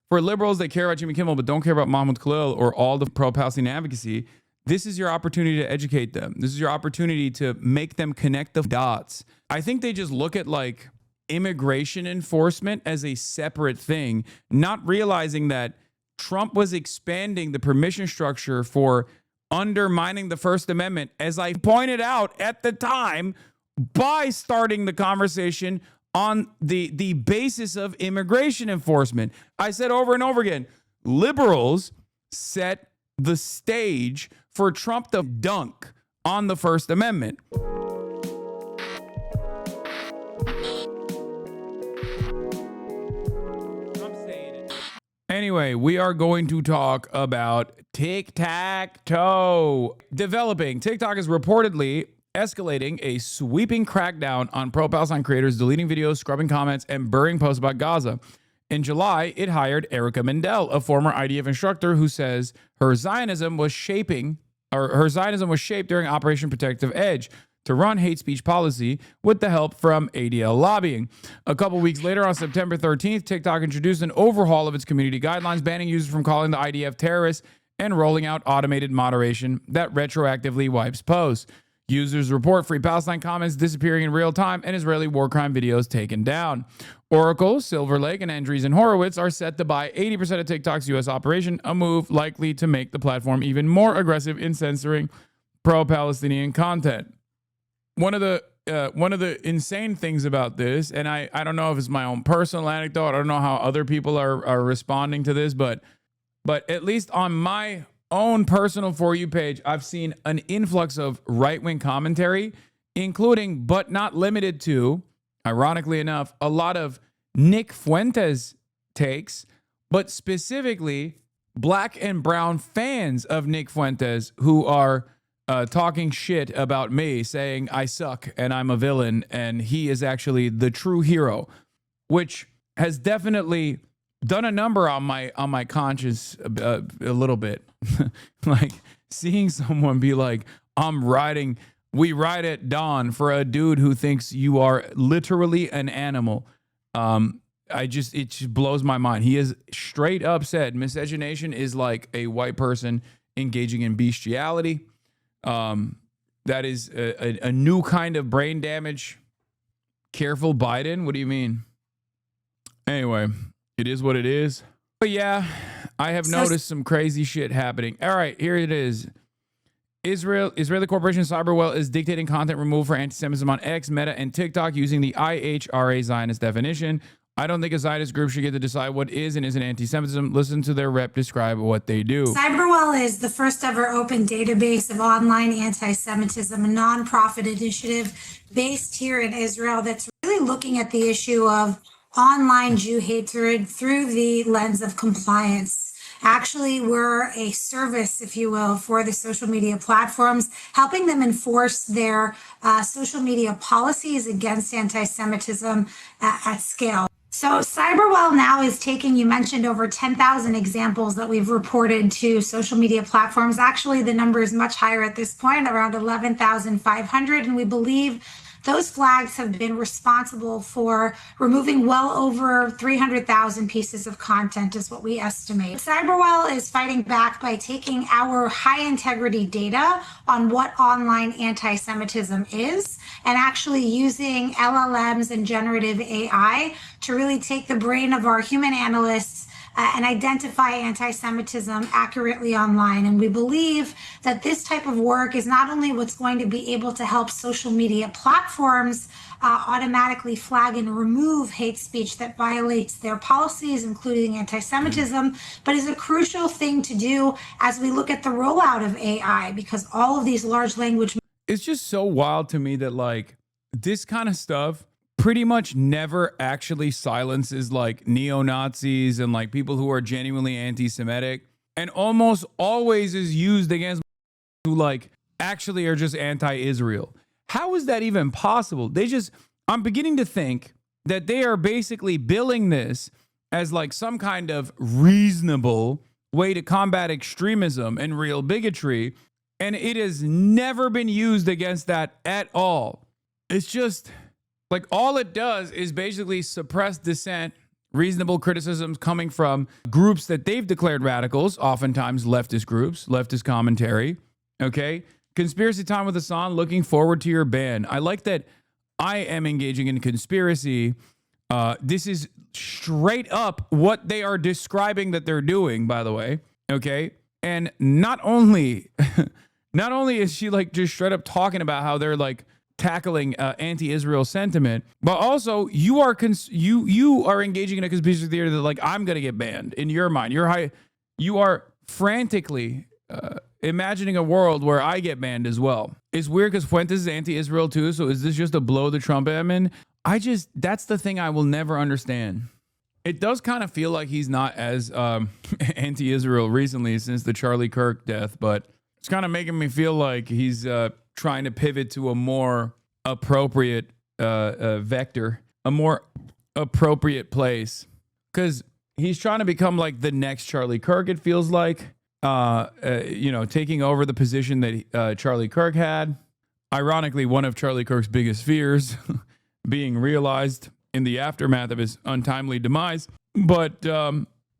For liberals that care about Jimmy Kimmel but don't care about Mahmoud Khalil or all the pro-Palestine advocacy, this is your opportunity to educate them. This is your opportunity to make them connect the dots. I think they just look at like immigration enforcement as a separate thing, not realizing that Trump was expanding the permission structure for undermining the First Amendment, as I pointed out at the time, by starting the conversation on the basis of immigration enforcement. I said over and over again, liberals set the stage for Trump to dunk on the First Amendment. Anyway, we are going to talk about tic-tac-toe. Developing, TikTok is reportedly escalating a sweeping crackdown on pro-Palestine creators, deleting videos, scrubbing comments, and burying posts about Gaza. In July, it hired Erica Mendel, a former IDF instructor who says her Zionism was shaped during Operation Protective Edge to run hate speech policy with the help from ADL lobbying. A couple weeks later, on September 13th, TikTok introduced an overhaul of its community guidelines, banning users from calling the IDF terrorists and rolling out automated moderation that retroactively wipes posts. Users report Free Palestine comments disappearing in real time and Israeli war crime videos taken down. Oracle, Silver Lake, and Andreessen Horowitz are set to buy 80% of TikTok's U.S. operation, a move likely to make the platform even more aggressive in censoring pro-Palestinian content. One of the insane things about this, and I don't know if it's my own personal anecdote, I don't know how other people are responding to this, but at least on my own personal For You page, I've seen an influx of right-wing commentary, including, but not limited to, ironically enough, a lot of Nick Fuentes takes, but specifically black and brown fans of Nick Fuentes who are talking shit about me, saying I suck and I'm a villain and he is actually the true hero, which has definitely done a number on my conscience a little bit. Like seeing someone be like, we ride at dawn for a dude who thinks you are literally an animal. It just blows my mind. He is straight up said miscegenation is like a white person engaging in bestiality. That is a new kind of brain damage. Careful, Biden. What do you mean? Anyway, it is what it is. But yeah, I have noticed some crazy shit happening. All right, here it is. Israeli corporation Cyberwell is dictating content removed for anti-Semitism on X, Meta, and TikTok using the IHRA Zionist definition. I don't think a Zionist group should get to decide what is and isn't anti-Semitism. Listen to their rep describe what they do. Cyberwell is the first ever open database of online anti-Semitism, a nonprofit initiative based here in Israel that's really looking at the issue of online Jew hatred through the lens of compliance. Actually, we're a service, if you will, for the social media platforms, helping them enforce their social media policies against anti-Semitism at scale. So Cyberwell now is taking, you mentioned over 10,000 examples that we've reported to social media platforms. Actually, the number is much higher at this point, around 11,500. And we believe those flags have been responsible for removing well over 300,000 pieces of content is what we estimate. Cyberwell is fighting back by taking our high integrity data on what online anti-Semitism is and actually using LLMs and generative AI to really take the brain of our human analysts and identify anti-Semitism accurately online. And we believe that this type of work is not only what's going to be able to help social media platforms automatically flag and remove hate speech that violates their policies, including anti-Semitism, but is a crucial thing to do as we look at the rollout of AI, because all of these large language. It's just so wild to me that like this kind of stuff pretty much never actually silences like neo-Nazis and like people who are genuinely anti-Semitic, and almost always is used against who like actually are just anti-Israel. How is that even possible? I'm beginning to think that they are basically billing this as like some kind of reasonable way to combat extremism and real bigotry, and it has never been used against that at all. It's just like all it does is basically suppress dissent reasonable criticisms coming from groups that they've declared radicals, oftentimes leftist groups, leftist commentary. Okay. Conspiracy time with Hasan. Looking forward to your ban. I like that I am engaging in conspiracy. This is straight up what they are describing that they're doing, by the way. Okay. And not only is she like just straight up talking about how they're like tackling anti-Israel sentiment, but also you are engaging in a conspiracy theory that like I'm gonna get banned in your mind. You are frantically imagining a world where I get banned as well. It's weird because Fuentes is anti-Israel too. So is this just a blow the Trump admin? That's the thing I will never understand. It does kind of feel like he's not as anti-Israel recently since the Charlie Kirk death, but it's kind of making me feel like he's trying to pivot to a more appropriate vector, a more appropriate place, because he's trying to become like the next Charlie Kirk. It feels like, taking over the position that Charlie Kirk had. Ironically, one of Charlie Kirk's biggest fears being realized in the aftermath of his untimely demise. But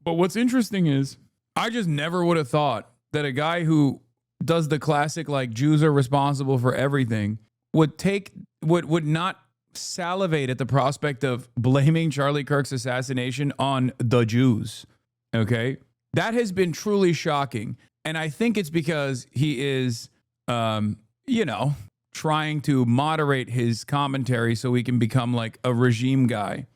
what's interesting is I just never would have thought that a guy who does the classic like Jews are responsible for everything would not salivate at the prospect of blaming Charlie Kirk's assassination on the Jews. Okay, that has been truly shocking, and I think it's because he is trying to moderate his commentary so he can become like a regime guy.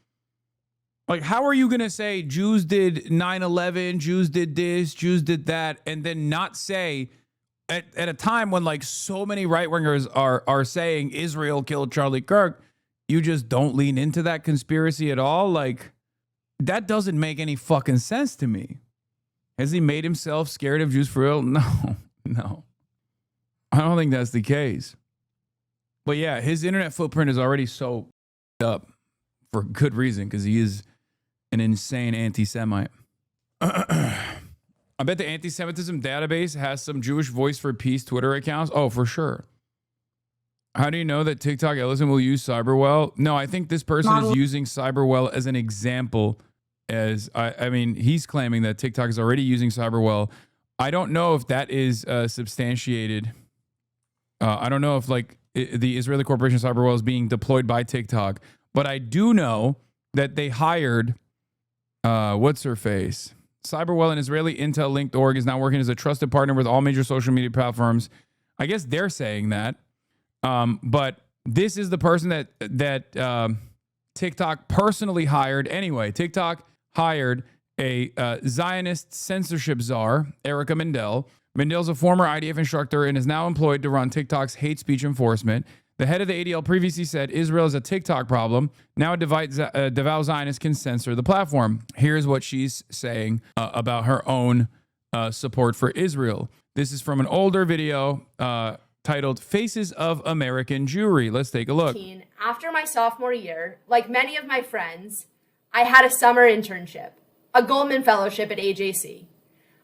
Like, how are you going to say Jews did 9/11, Jews did this, Jews did that, and then not say at a time when like so many right-wingers are saying Israel killed Charlie Kirk, you just don't lean into that conspiracy at all? Like, that doesn't make any fucking sense to me. Has he made himself scared of Jews for real? No. I don't think that's the case. But yeah, his internet footprint is already so up for good reason, because he is an insane anti-Semite. I bet the anti-Semitism database has some Jewish Voice for Peace Twitter accounts. Oh, for sure. How do you know that TikTok Ellison will use Cyberwell? No, I think this person is using Cyberwell as an example. I mean, he's claiming that TikTok is already using Cyberwell. I don't know if that is substantiated. I don't know if like the Israeli corporation Cyberwell is being deployed by TikTok, but I do know that they hired what's her face? Cyberwell, an Israeli intel-linked org, is now working as a trusted partner with all major social media platforms. I guess they're saying that, but this is the person that TikTok personally hired. Anyway, TikTok hired a Zionist censorship czar, Erica Mendel. Mendel's a former IDF instructor and is now employed to run TikTok's hate speech enforcement. The head of the ADL previously said Israel is a TikTok problem. Now a devout Zionist can censor the platform. Here's what she's saying about her own support for Israel. This is from an older video titled Faces of American Jewry. Let's take a look. After my sophomore year, like many of my friends, I had a summer internship, a Goldman Fellowship at AJC.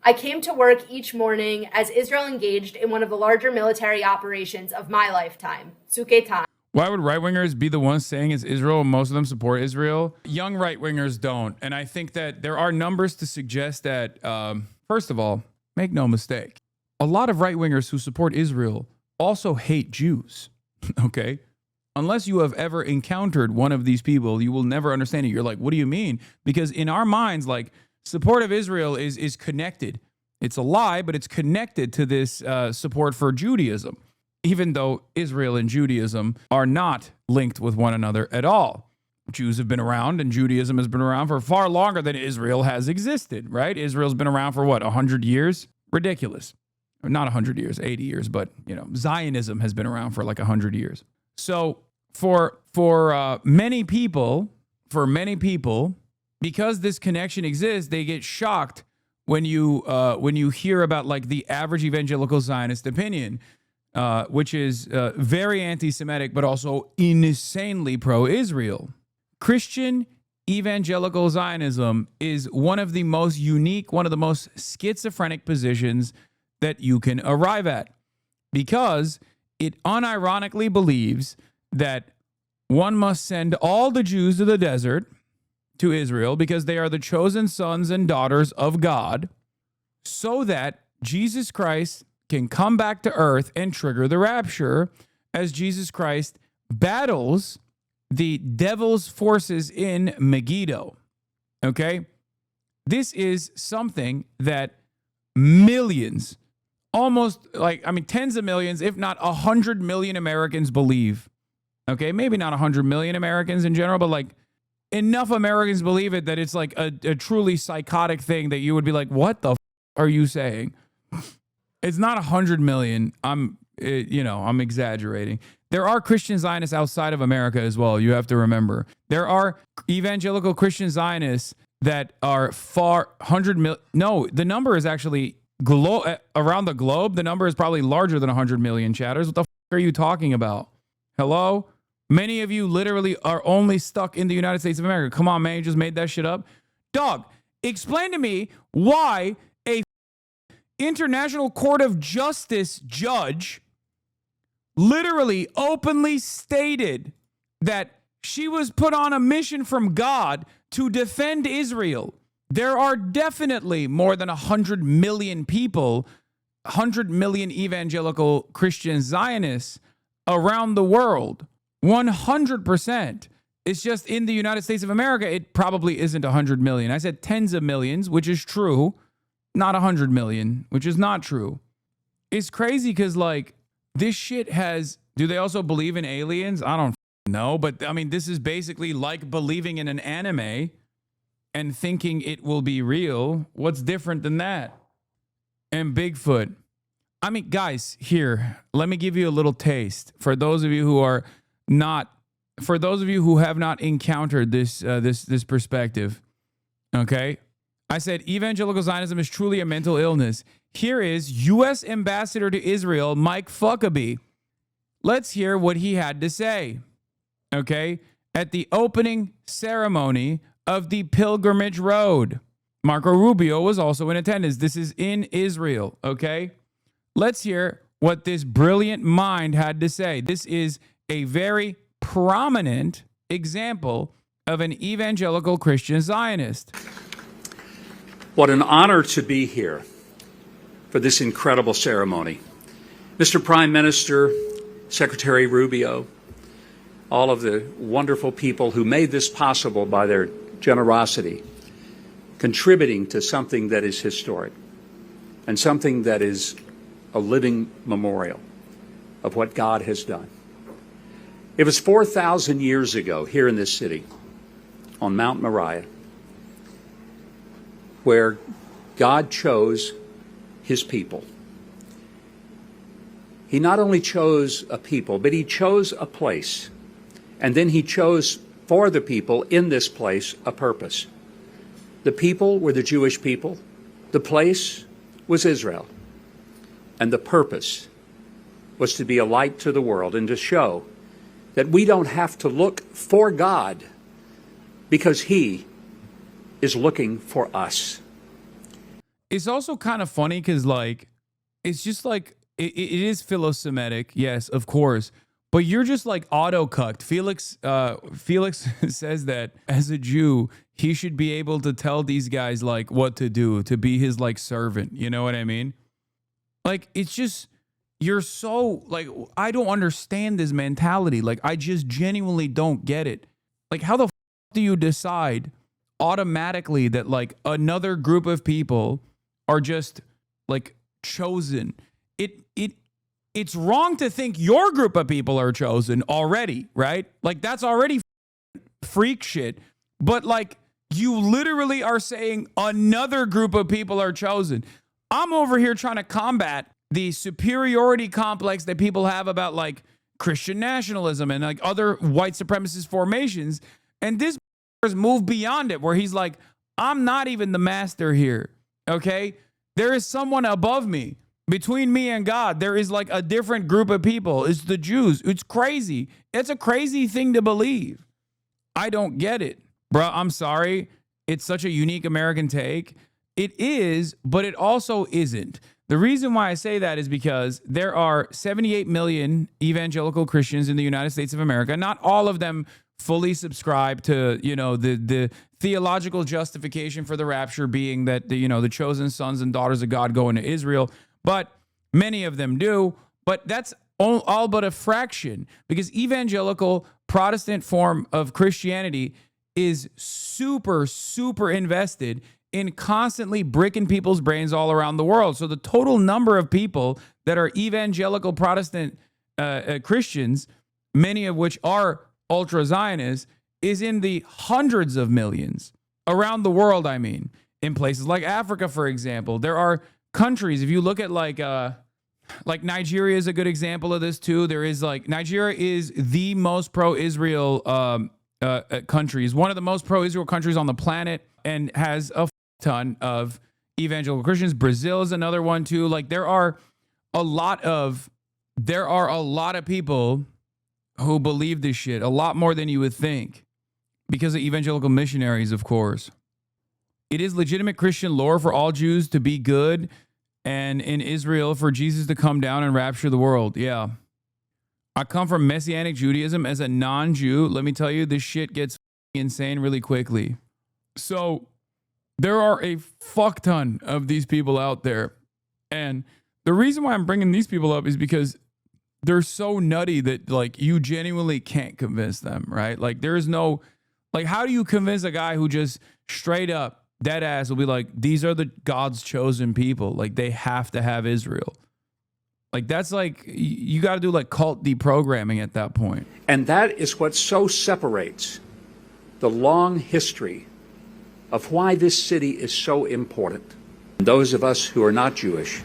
I came to work each morning as Israel engaged in one of the larger military operations of my lifetime, Tzuk. Why would right-wingers be the ones saying it's Israel and most of them support Israel? Young right-wingers don't. And I think that there are numbers to suggest that, first of all, make no mistake, a lot of right-wingers who support Israel also hate Jews, okay? Unless you have ever encountered one of these people, you will never understand it. You're like, what do you mean? Because in our minds, like, support of Israel is connected. It's a lie, but it's connected to this support for Judaism, even though Israel and Judaism are not linked with one another at all. Jews have been around and Judaism has been around for far longer than Israel has existed, right? Israel's been around for what, 100 years? Ridiculous. Not 100 years, 80 years, but Zionism has been around for like 100 years. So for many people, because this connection exists, they get shocked when you hear about like the average evangelical Zionist opinion, which is very anti-Semitic, but also insanely pro-Israel. Christian evangelical Zionism is one of the most unique, one of the most schizophrenic positions that you can arrive at, because it unironically believes that one must send all the Jews to the desert to Israel because they are the chosen sons and daughters of God, so that Jesus Christ can come back to earth and trigger the rapture as Jesus Christ battles the devil's forces in Megiddo. Okay? This is something that millions, tens of millions, if not 100 million Americans believe. Okay? Maybe not 100 million Americans in general, but like enough Americans believe it that it's like a truly psychotic thing that you would be like, what the are you saying? It's not 100 million. I'm exaggerating. There are Christian Zionists outside of America as well. You have to remember. There are evangelical Christian Zionists that are far 100 million. No, the number is actually around the globe. The number is probably larger than 100 million chatters. What the are you talking about? Hello? Many of you literally are only stuck in the United States of America. Come on, man. You just made that shit up. Dog, explain to me why a International Court of Justice judge literally openly stated that she was put on a mission from God to defend Israel. There are definitely more than 100 million people, 100 million evangelical Christian Zionists around the world. 100%. It's just in the United States of America, it probably isn't 100 million. I said tens of millions, which is true. Not 100 million, which is not true. It's crazy because, like, this shit has... Do they also believe in aliens? I don't know. But, I mean, this is basically like believing in an anime and thinking it will be real. What's different than that? And Bigfoot. I mean, guys, here, let me give you a little taste. For those of you who are not... For those of you who have not encountered this perspective, okay? I said evangelical Zionism is truly a mental illness. Here is U.S. Ambassador to Israel, Mike Huckabee. Let's hear what he had to say, okay, at the opening ceremony of the Pilgrimage Road. Marco Rubio was also in attendance. This is in Israel, okay? Let's hear what this brilliant mind had to say. This is a very prominent example of an evangelical Christian Zionist. What an honor to be here for this incredible ceremony. Mr. Prime Minister, Secretary Rubio, all of the wonderful people who made this possible by their generosity, contributing to something that is historic and something that is a living memorial of what God has done. It was 4,000 years ago here in this city on Mount Moriah where God chose his people. He not only chose a people, but he chose a place. And then he chose for the people in this place a purpose. The people were the Jewish people. The place was Israel. And the purpose was to be a light to the world and to show that we don't have to look for God because he is looking for us. It's also kind of funny because, like, it's just like, it is philo-Semitic, yes, of course, but you're just like auto-cucked. Felix says that as a Jew, he should be able to tell these guys, like, what to do, to be his, like, servant. You know what I mean? Like, it's just, you're so, like, I don't understand this mentality. Like, I just genuinely don't get it. Like, how the f do you decide automatically that, like, another group of people are just, like, chosen? It's wrong to think your group of people are chosen already, right? Like, that's already freak shit. But, like, you literally are saying another group of people are chosen. I'm over here trying to combat the superiority complex that people have about, like, Christian nationalism and, like, other white supremacist formations. And this has moved beyond it, where he's like, I'm not even the master here, okay? There is someone above me. Between me and God, there is, like, a different group of people. It's the Jews. It's crazy. It's a crazy thing to believe. I don't get it. Bro, I'm sorry. It's such a unique American take. It is, but it also isn't. The reason why I say that is because there are 78 million evangelical Christians in the United States of America. Not all of them fully subscribe to, you know, the theological justification for the rapture being that the chosen sons and daughters of God go into Israel, but many of them do. But that's all but a fraction, because evangelical Protestant form of Christianity is super, super invested in constantly bricking people's brains all around the world. So the total number of people that are evangelical Protestant Christians, many of which are ultra-Zionists, is in the hundreds of millions around the world. I mean, in places like Africa, for example, there are countries, if you look at like Nigeria is a good example of this too. There is Nigeria is the most pro-Israel country, is one of the most pro-Israel countries on the planet, and has a ton of evangelical Christians. Brazil is another one too. Like there are a lot of people who believe this shit, a lot more than you would think, because of evangelical missionaries, of course. It is legitimate Christian lore for all Jews to be good, and in Israel for Jesus to come down and rapture the world. Yeah. I come from Messianic Judaism as a non-Jew. Let me tell you, this shit gets insane really quickly. So there are a fuck ton of these people out there. And the reason why I'm bringing these people up is because they're so nutty that like you genuinely can't convince them, right? Like there is no, like, how do you convince a guy who just straight up dead ass will be like, these are the God's chosen people. Like they have to have Israel. Like that's like, you got to do like cult deprogramming at that point. And that is what so separates the long history of why this city is so important. Those of us who are not Jewish,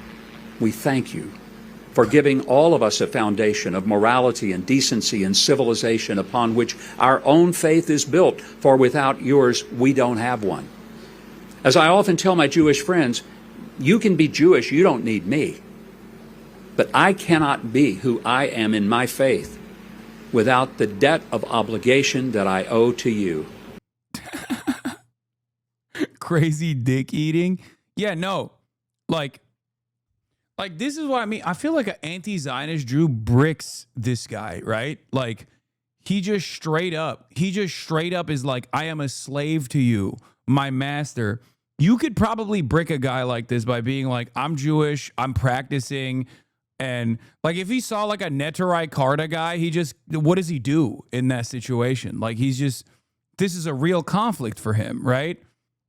we thank you for giving all of us a foundation of morality and decency and civilization upon which our own faith is built, for without yours, we don't have one. As I often tell my Jewish friends, you can be Jewish, you don't need me. But I cannot be who I am in my faith without the debt of obligation that I owe to you. Crazy dick eating. Yeah, no. Like this is what I mean. I feel like an anti-Zionist Jew bricks this guy, right? Like he just straight up is like, I am a slave to you, my master. You could probably brick a guy like this by being like, I'm Jewish, I'm practicing. And like if he saw like a Neturei Karta guy, what does he do in that situation? Like this is a real conflict for him, right?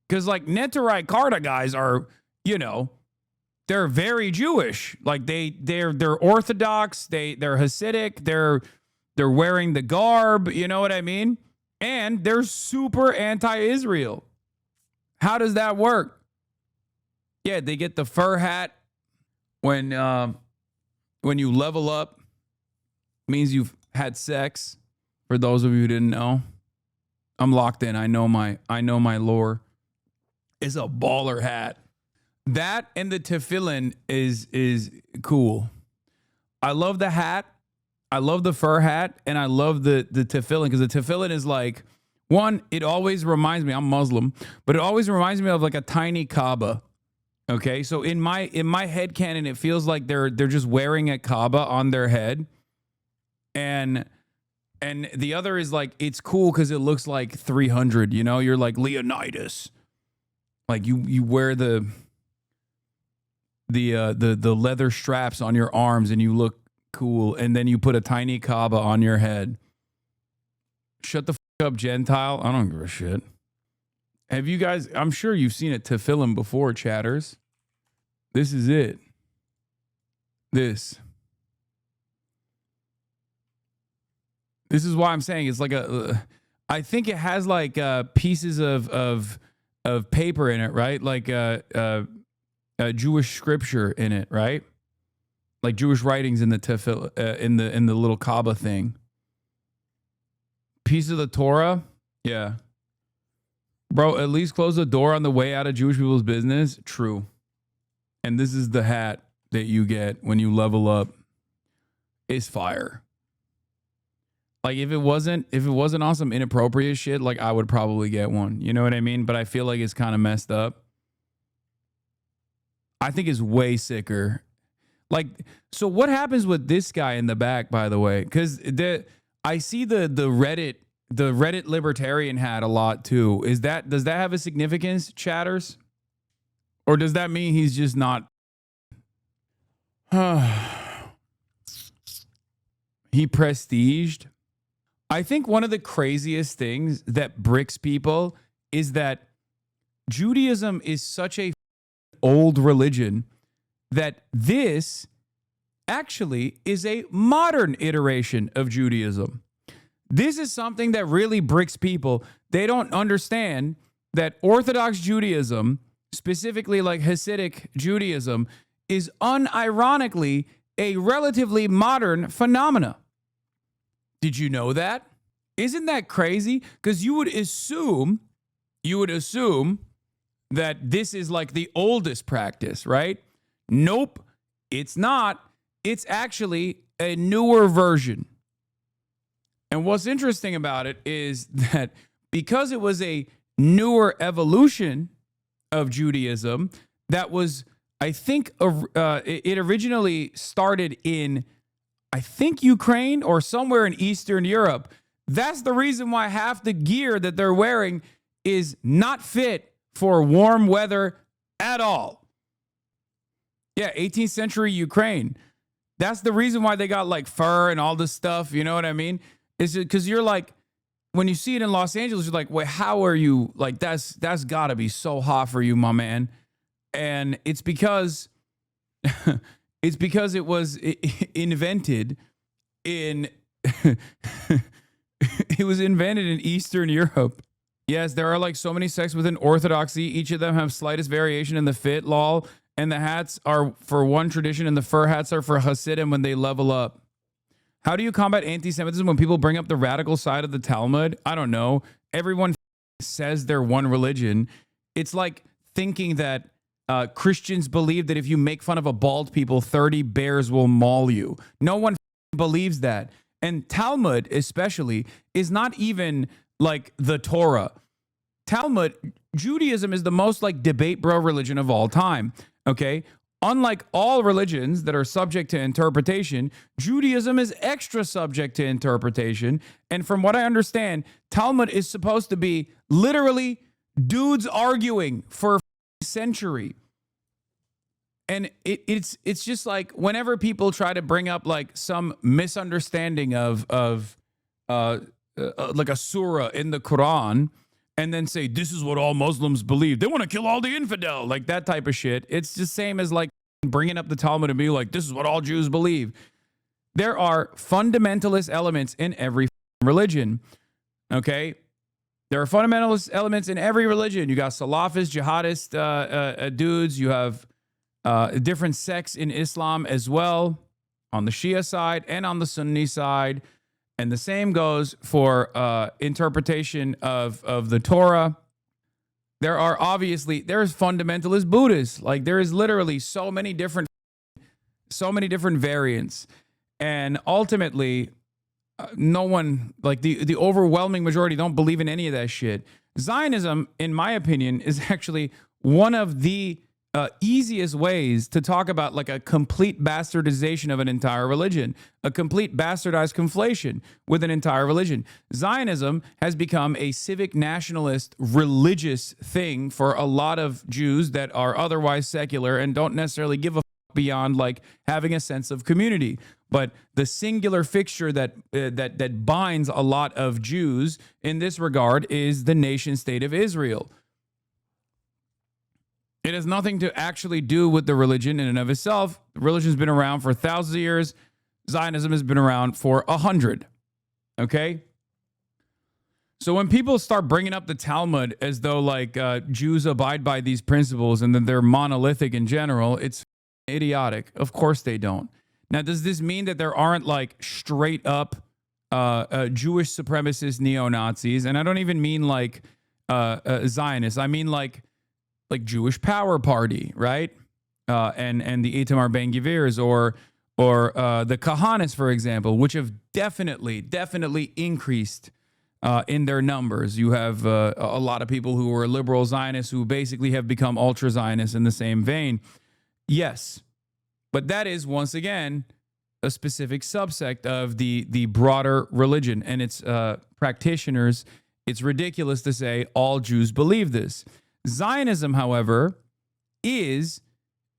Because like Neturei Karta guys are, they're very Jewish. Like they're Orthodox, they're Hasidic, they're wearing the garb, you know what I mean? And they're super anti-Israel. How does that work? Yeah, they get the fur hat when you level up, means you've had sex. For those of you who didn't know, I'm locked in. I know my lore. It's a baller hat. That and the tefillin is cool. I love the hat. I love the fur hat, and I love the tefillin, because the tefillin is like, one, it always reminds me, I'm Muslim, but it always reminds me of like a tiny Kaaba. Okay, so in my head canon, it feels like they're just wearing a Kaaba on their head, and the other is like, it's cool because it looks like 300. You're like Leonidas, like you wear the leather straps on your arms and you look cool, and then you put a tiny Kaaba on your head. Shut the fuck up, Gentile. I don't give a shit. Have you guys, I'm sure you've seen a tefillin before, chatters. This is it. This is why I'm saying it's like I think it has like pieces of paper in it, right? Like a Jewish scripture in it, right? Like Jewish writings in the tefillin, in the little Kaaba thing. Piece of the Torah, yeah. Bro, at least close the door on the way out of Jewish people's business. True. And this is the hat that you get when you level up. It's fire. Like if it wasn't on some inappropriate shit, like I would probably get one. You know what I mean? But I feel like it's kind of messed up. I think it's way sicker. Like, so what happens with this guy in the back, by the way? Because I see the Reddit the Reddit libertarian had a lot too. Does that have a significance, chatters? Or does that mean he's just not? He prestiged. I think one of the craziest things that bricks people is that Judaism is such a old religion that this actually is a modern iteration of Judaism. This is something that really bricks people. They don't understand that Orthodox Judaism, specifically like Hasidic Judaism, is unironically a relatively modern phenomena. Did you know that? Isn't that crazy? Because you would assume that this is like the oldest practice, right? Nope, it's not. It's actually a newer version. And what's interesting about it is that because it was a newer evolution of Judaism that was, I think, it originally started in, I think, Ukraine or somewhere in Eastern Europe. That's the reason why half the gear that they're wearing is not fit for warm weather at all. Yeah, 18th century Ukraine. That's the reason why they got like fur and all this stuff. You know what I mean? It's because you're like, when you see it in Los Angeles, you're like, wait, how are you? Like, that's got to be so hot for you, my man. And it's because it was invented in it was invented in Eastern Europe. Yes, there are like so many sects within Orthodoxy. Each of them have slightest variation in the fit, lol. And the hats are for one tradition, and the fur hats are for Hasidim when they level up. How do you combat anti-Semitism when people bring up the radical side of the Talmud? I don't know. Everyone says they're one religion. It's like thinking that Christians believe that if you make fun of a bald people, 30 bears will maul you. No one believes that. And Talmud, especially, is not even like the Torah. Talmud, Judaism is the most like debate bro religion of all time. Okay? Unlike all religions that are subject to interpretation, Judaism is extra subject to interpretation. And from what I understand, Talmud is supposed to be literally dudes arguing for a century. And it's just like whenever people try to bring up like some misunderstanding of like a surah in the Quran and then say, this is what all Muslims believe. They want to kill all the infidel, like that type of shit. It's the same as like bringing up the Talmud and be like, this is what all Jews believe. There are fundamentalist elements in every religion, okay? There are fundamentalist elements in every religion. You got Salafist, jihadist dudes. You have different sects in Islam as well, on the Shia side and on the Sunni side. And the same goes for interpretation of the Torah. There's fundamentalist Buddhists. Like there is literally so many different variants. And ultimately, no one, like the overwhelming majority don't believe in any of that shit. Zionism, in my opinion, is actually one of the easiest ways to talk about like a complete bastardization of an entire religion, a complete bastardized conflation with an entire religion. Zionism has become a civic nationalist religious thing for a lot of Jews that are otherwise secular and don't necessarily give a beyond like having a sense of community. But the singular fixture that binds a lot of Jews in this regard is the nation state of Israel. It has nothing to actually do with the religion in and of itself. Religion's been around for thousands of years. Zionism has been around for 100. Okay? So when people start bringing up the Talmud as though like Jews abide by these principles and that they're monolithic in general, it's idiotic. Of course they don't. Now, does this mean that there aren't like straight up Jewish supremacist neo-Nazis? And I don't even mean like Zionists. I mean like Jewish Power Party, right? And the Itamar Ben-Gvirs or the Kahanists, for example, which have definitely increased in their numbers. You have a lot of people who are liberal Zionists who basically have become ultra Zionists in the same vein. Yes, but that is once again a specific subsect of the broader religion and its practitioners. It's ridiculous to say all Jews believe this. Zionism, however, is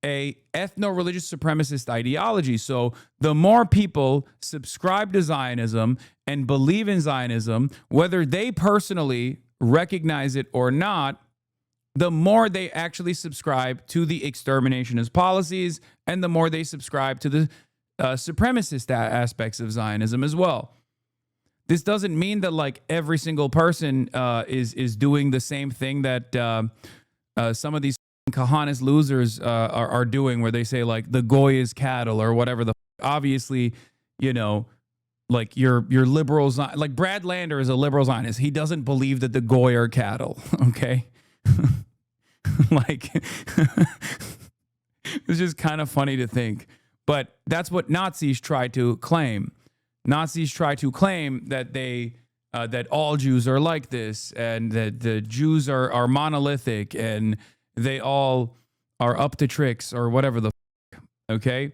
a ethno-religious supremacist ideology. So the more people subscribe to Zionism and believe in Zionism, whether they personally recognize it or not, the more they actually subscribe to the exterminationist policies and the more they subscribe to the supremacist aspects of Zionism as well. This doesn't mean that like every single person is doing the same thing that some of these Kahanis losers are doing, where they say like the goy is cattle or whatever. Obviously, you know, like your liberal, like Brad Lander is a liberal Zionist. He doesn't believe that the goy are cattle. Okay, like it's just kind of funny to think, but that's what Nazis try to claim. Nazis try to claim that that all Jews are like this, and that the Jews are monolithic, and they all are up to tricks or whatever the fuck. Okay?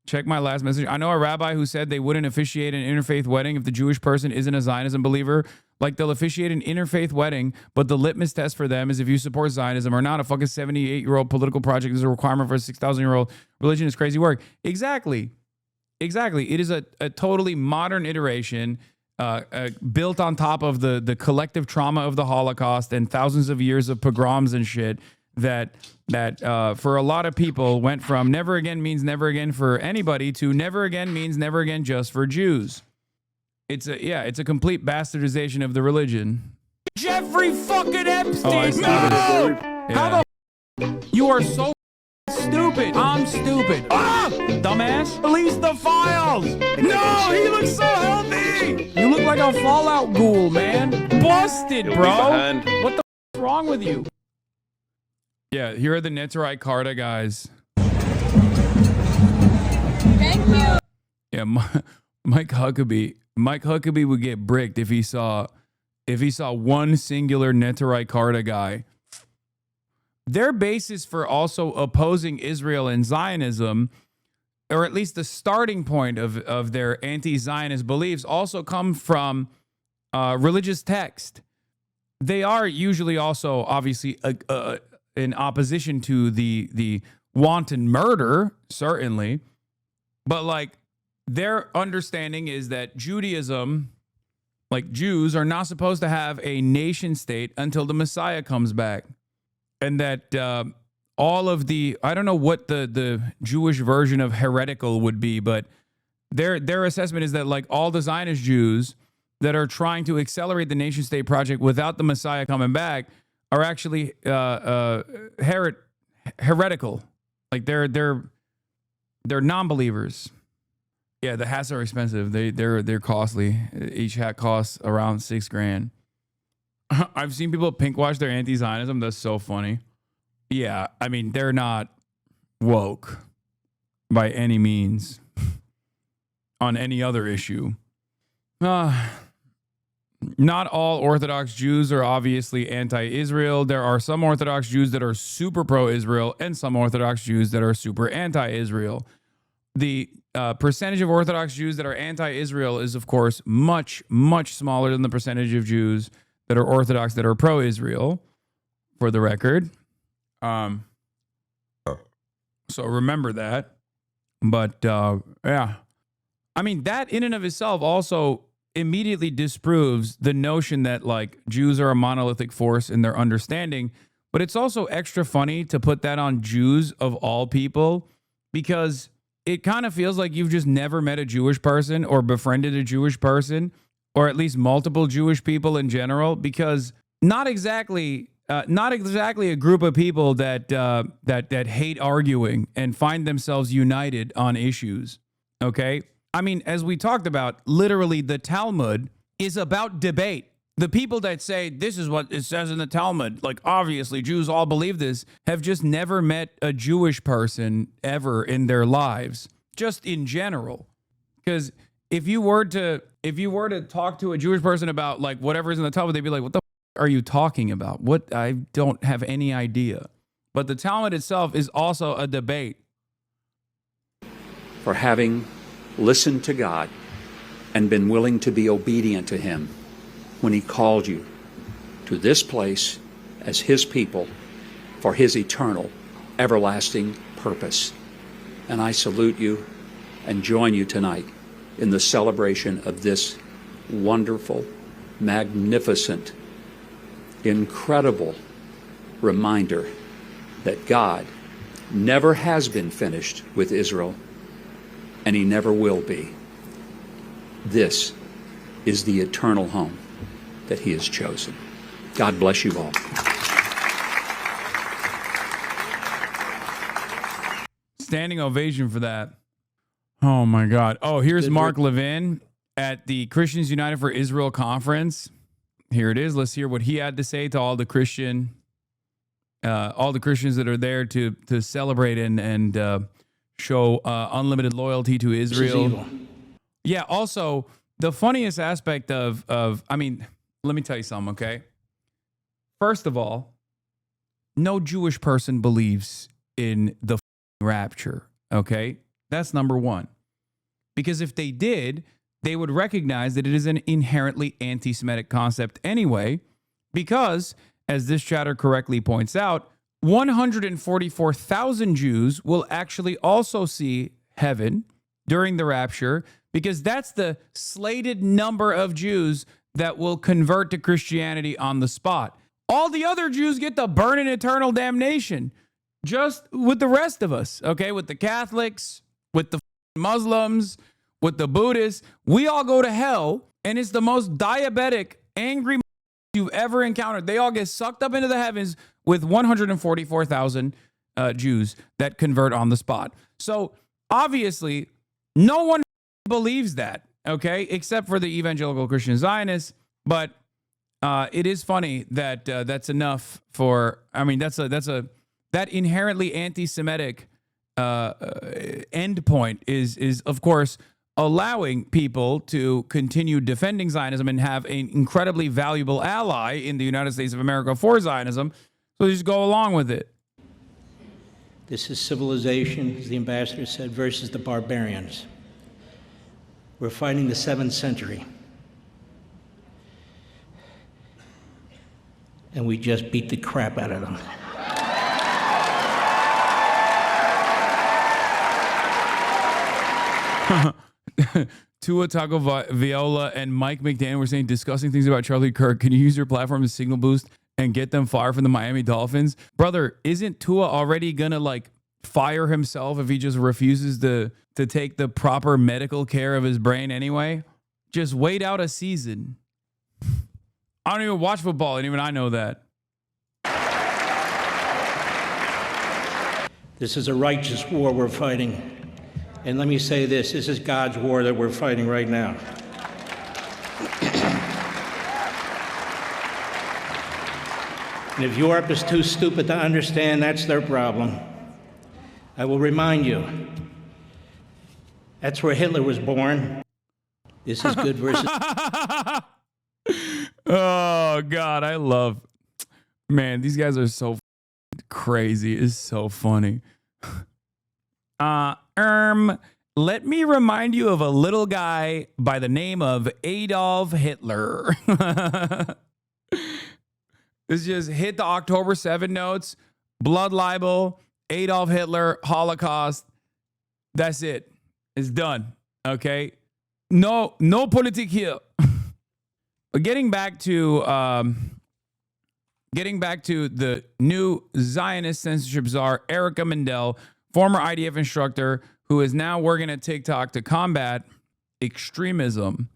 Check my last message. I know a rabbi who said they wouldn't officiate an interfaith wedding if the Jewish person isn't a Zionism believer. Like, they'll officiate an interfaith wedding, but the litmus test for them is if you support Zionism or not. A fucking 78-year-old political project is a requirement for a 6,000-year-old religion is crazy work. Exactly. It is a totally modern iteration built on top of the collective trauma of the Holocaust and thousands of years of pogroms and shit that for a lot of people went from never again means never again for anybody to never again means never again just for Jews. It's a complete bastardization of the religion. Jeffrey fucking Epstein! No! How the you are so stupid. I'm stupid. Ah! Dumbass. Release the files. No, he looks so healthy. You look like a Fallout ghoul, man. Busted, bro. What the f wrong with you? Yeah, here are the Neterai Karta guys. Thank you. Yeah, Mike Huckabee would get bricked if he saw one singular Neterai Karta guy. Their basis for also opposing Israel and Zionism, or at least the starting point of their anti-Zionist beliefs, also come from religious text. They are usually also obviously in opposition to the wanton murder, certainly, but like their understanding is that Judaism, like Jews, are not supposed to have a nation state until the Messiah comes back. And that all of the, I don't know what the Jewish version of heretical would be, but their assessment is that like all the Zionist Jews that are trying to accelerate the nation state project without the Messiah coming back are actually heretical. Like they're non-believers. Yeah, the hats are expensive. They're costly. Each hat costs around $6,000. I've seen people pink wash their anti-Zionism. That's so funny. Yeah, I mean, they're not woke by any means on any other issue. Not all Orthodox Jews are obviously anti-Israel. There are some Orthodox Jews that are super pro-Israel and some Orthodox Jews that are super anti-Israel. The percentage of Orthodox Jews that are anti-Israel is, of course, much, much smaller than the percentage of Jews that are Orthodox that are pro-Israel, for the record. So remember that. But yeah, I mean, that in and of itself also immediately disproves the notion that like Jews are a monolithic force in their understanding. But it's also extra funny to put that on Jews of all people, because it kind of feels like you've just never met a Jewish person or befriended a Jewish person, or at least multiple Jewish people in general, because not exactly a group of people that hate arguing and find themselves united on issues. Okay? I mean, as we talked about, literally the Talmud is about debate. The people that say this is what it says in the Talmud, like obviously Jews all believe this, have just never met a Jewish person ever in their lives, just in general. Because if you were to talk to a Jewish person about like whatever's in the Talmud, they'd be like, what the f- are you talking about? What? I don't have any idea. But the Talmud itself is also a debate. For having listened to God and been willing to be obedient to Him when He called you to this place as His people for His eternal, everlasting purpose. And I salute you and join you tonight in the celebration of this wonderful, magnificent, incredible reminder that God never has been finished with Israel, and He never will be. This is the eternal home that He has chosen. God bless you all. Standing ovation for that. Oh my God. Oh, here's Mark Levin at the Christians United for Israel conference. Here it is. Let's hear what he had to say to all the Christians that are there to celebrate and show unlimited loyalty to Israel. Yeah. Also, the funniest aspect of I mean, let me tell you something, okay? First of all, no Jewish person believes in the rapture, okay? That's number one. Because if they did, they would recognize that it is an inherently anti-Semitic concept anyway, because, as this chatter correctly points out, 144,000 Jews will actually also see heaven during the rapture, because that's the slated number of Jews that will convert to Christianity on the spot. All the other Jews get to burn in eternal damnation, just with the rest of us, okay? With the Catholics, with the Muslims, with the Buddhists. We all go to hell, and it's the most diabetic, angry you've ever encountered. They all get sucked up into the heavens with 144,000 Jews that convert on the spot. So obviously, no one believes that, okay, except for the evangelical Christian Zionists. But it is funny that that's enough for. I mean, that inherently anti-Semitic end point is of course allowing people to continue defending Zionism and have an incredibly valuable ally in the United States of America for Zionism. So they just go along with it. This is civilization, as the ambassador said, versus the barbarians. We're fighting the 7th century. And we just beat the crap out of them. Tua Tagovailoa and Mike McDaniel were saying disgusting things about Charlie Kirk. Can you use your platform to signal boost and get them fired from the Miami Dolphins? Brother, isn't Tua already gonna like fire himself if he just refuses to take the proper medical care of his brain anyway? Just wait out a season. I don't even watch football, and even I know that. This is a righteous war we're fighting. And let me say this is God's war that we're fighting right now. And if Europe is too stupid to understand, that's their problem. I will remind you, that's where Hitler was born. This is good versus... Oh, God, I love... Man, these guys are so crazy. It's so funny. Let me remind you of a little guy by the name of Adolf Hitler. This just hit the October 7 notes, blood libel, Adolf Hitler, Holocaust. That's it. It's done. Okay. No politic here. But getting back to the new Zionist censorship czar, Erica Mendel, former IDF instructor who is now working at TikTok to combat extremism,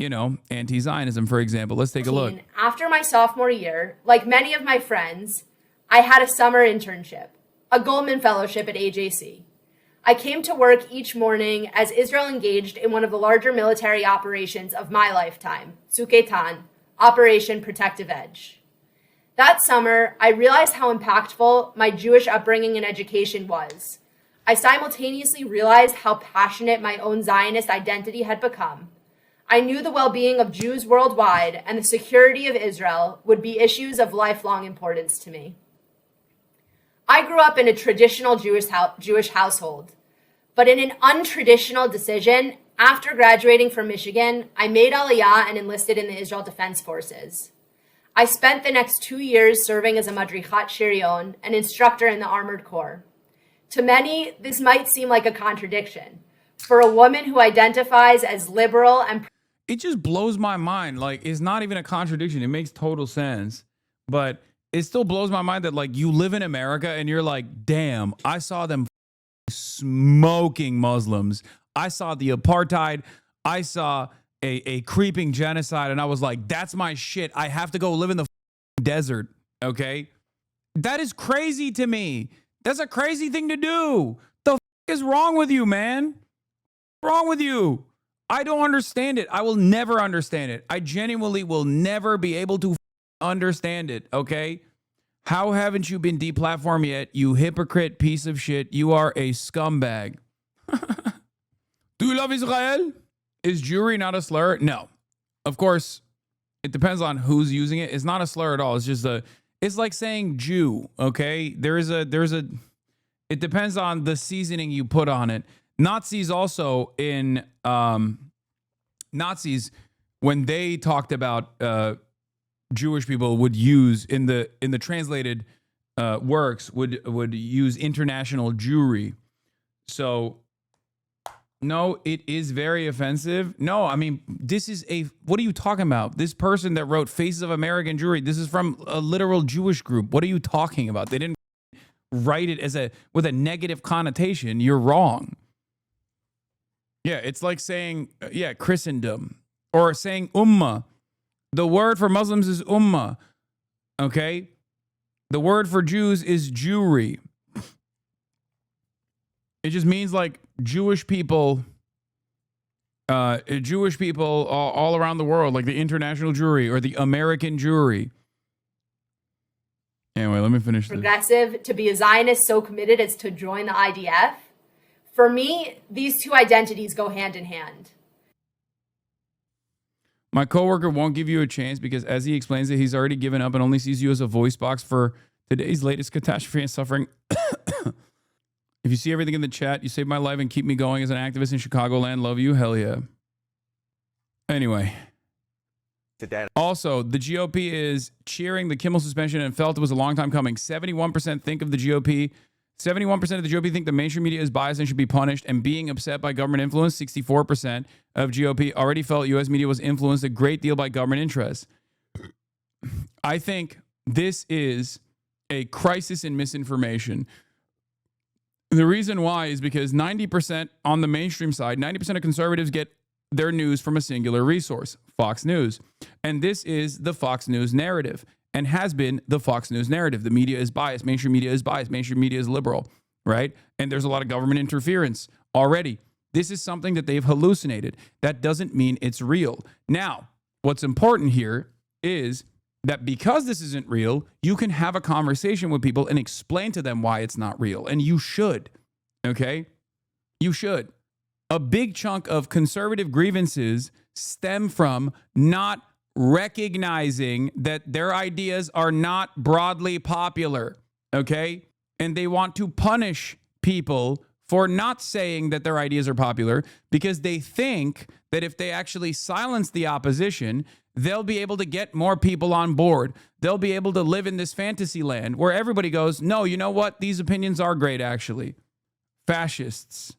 anti-Zionism, for example. Let's take a look. After my sophomore year, like many of my friends, I had a summer internship, a Goldman Fellowship at AJC. I came to work each morning as Israel engaged in one of the larger military operations of my lifetime, Tzuk Eitan, Operation Protective Edge. That summer, I realized how impactful my Jewish upbringing and education was. I simultaneously realized how passionate my own Zionist identity had become. I knew the well-being of Jews worldwide and the security of Israel would be issues of lifelong importance to me. I grew up in a traditional Jewish household, But in an untraditional decision, after graduating from Michigan, I made Aliyah and enlisted in the Israel Defense Forces. I spent the next 2 years serving as a Madrichat Shirion, an instructor in the Armored Corps. To many, this might seem like a contradiction. For a woman who identifies as liberal and... It just blows my mind. Like, it's not even a contradiction. It makes total sense. But it still blows my mind that, like, you live in America and you're like, damn, I saw them smoking Muslims. I saw the apartheid. I saw a creeping genocide. And I was like, that's my shit. I have to go live in the desert. Okay? That is crazy to me. That's a crazy thing to do. The is wrong with you, man? What's wrong with you? I don't understand it. I will never understand it. I genuinely will never be able to understand it, okay? How haven't you been deplatformed yet, you hypocrite piece of shit? You are a scumbag. Do you love Israel? Is Jewry not a slur? No. Of course, it depends on who's using it. It's not a slur at all. It's just it's like saying Jew, okay? It depends on the seasoning you put on it. Nazis also in Nazis, when they talked about Jewish people, would use in the translated works would use international Jewry. So no, it is very offensive. No, I mean, this is what are you talking about? This person that wrote Faces of American Jewry, this is from a literal Jewish group. What are you talking about? They didn't write it with a negative connotation. You're wrong. Yeah, it's like saying, Christendom, or saying ummah. The word for Muslims is ummah, okay? The word for Jews is Jewry. It just means like Jewish people all around the world, like the international Jewry or the American Jewry. Anyway, let me finish this. Progressive to be a Zionist so committed as to join the IDF. For me, these two identities go hand in hand. My coworker won't give you a chance because, as he explains it, he's already given up and only sees you as a voice box for today's latest catastrophe and suffering. If you see everything in the chat, you saved my life and keep me going as an activist in Chicagoland. Love you. Hell yeah. Anyway. Also, the GOP is cheering the Kimmel suspension and felt it was a long time coming. 71% think of the GOP. 71% of the GOP think the mainstream media is biased and should be punished, and being upset by government influence. 64% of GOP already felt U.S. media was influenced a great deal by government interests. I think this is a crisis in misinformation. The reason why is because 90% on the mainstream side, 90% of conservatives get their news from a singular resource, Fox News. And this is the Fox News narrative, and has been the Fox News narrative. The media is biased. Mainstream media is biased. Mainstream media is liberal, right? And there's a lot of government interference already. This is something that they've hallucinated. That doesn't mean it's real. Now, what's important here is that because this isn't real, you can have a conversation with people and explain to them why it's not real. And you should, okay? You should. A big chunk of conservative grievances stem from not recognizing that their ideas are not broadly popular, okay? And they want to punish people for not saying that their ideas are popular because they think that if they actually silence the opposition, they'll be able to get more people on board. They'll be able to live in this fantasy land where everybody goes, no, you know what? These opinions are great, actually. Fascists.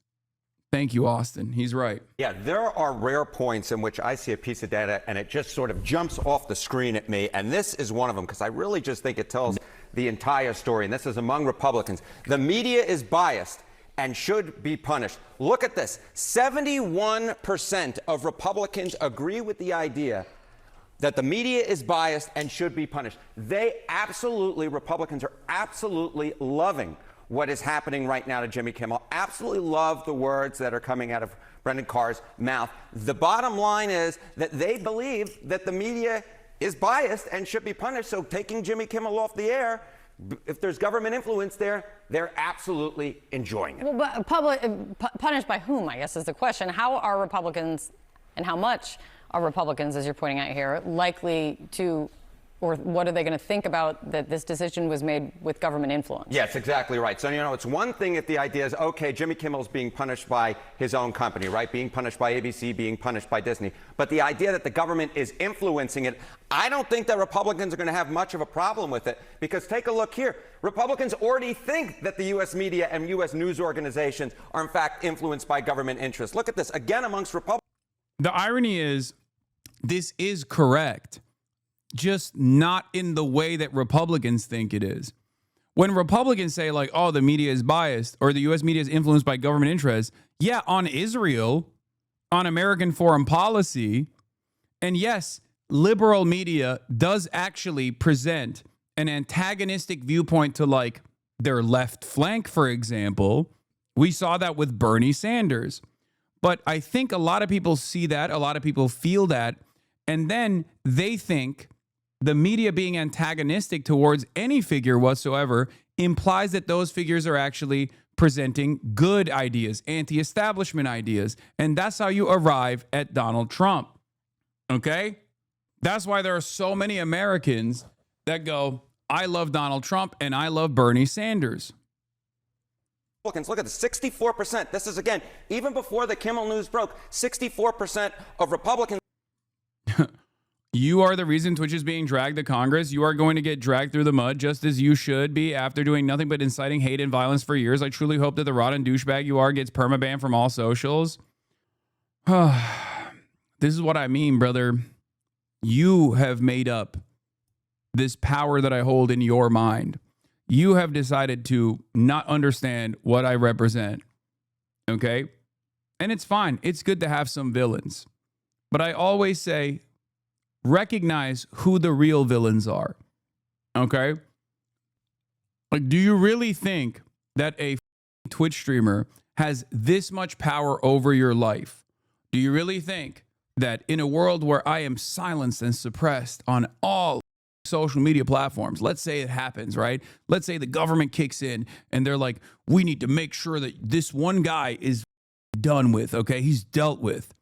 Thank you, Austin. He's right. Yeah, there are rare points in which I see a piece of data and it just sort of jumps off the screen at me. And this is one of them because I really just think it tells the entire story. And this is among Republicans. The media is biased and should be punished. Look at this. 71% of Republicans agree with the idea that the media is biased and should be punished. Republicans are absolutely loving what is happening right now to Jimmy Kimmel. Absolutely love the words that are coming out of Brendan Carr's mouth. The bottom line is that they believe that the media is biased and should be punished. So taking Jimmy Kimmel off the air, if there's government influence there, they're absolutely enjoying it. Well, but punished by whom, I guess, is the question. How are Republicans, and how much are Republicans, as you're pointing out here, likely to Or what are they going to think about that this decision was made with government influence? Yes, exactly right. So, it's one thing if the idea is, okay, Jimmy Kimmel's being punished by his own company, right? Being punished by ABC, being punished by Disney. But the idea that the government is influencing it, I don't think that Republicans are going to have much of a problem with it, because take a look here. Republicans already think that the U.S. media and U.S. news organizations are, in fact, influenced by government interests. Look at this, again, amongst Republicans. The irony is, this is correct, just not in the way that Republicans think it is. When Republicans say, like, oh, the media is biased or the U.S. media is influenced by government interests, yeah, on Israel, on American foreign policy, and yes, liberal media does actually present an antagonistic viewpoint to, like, their left flank, for example. We saw that with Bernie Sanders. But I think a lot of people see that, a lot of people feel that, and then they think the media being antagonistic towards any figure whatsoever implies that those figures are actually presenting good ideas, anti-establishment ideas. And that's how you arrive at Donald Trump. Okay? That's why there are so many Americans that go, I love Donald Trump and I love Bernie Sanders. Look at this, 64%. This is, again, even before the Kimmel news broke, 64% of Republicans. You are the reason Twitch is being dragged to Congress. You are going to get dragged through the mud, just as you should be after doing nothing but inciting hate and violence for years. I truly hope that the rotten douchebag you are gets permabanned from all socials. This is what I mean, brother. You have made up this power that I hold in your mind. You have decided to not understand what I represent. Okay? And it's fine. It's good to have some villains. But I always say, recognize who the real villains are. Okay? Like, do you really think that a Twitch streamer has this much power over your life? Do you really think that in a world where I am silenced and suppressed on all social media platforms, let's say it happens, right? Let's say the government kicks in and they're like, we need to make sure that this one guy is done with, okay? He's dealt with.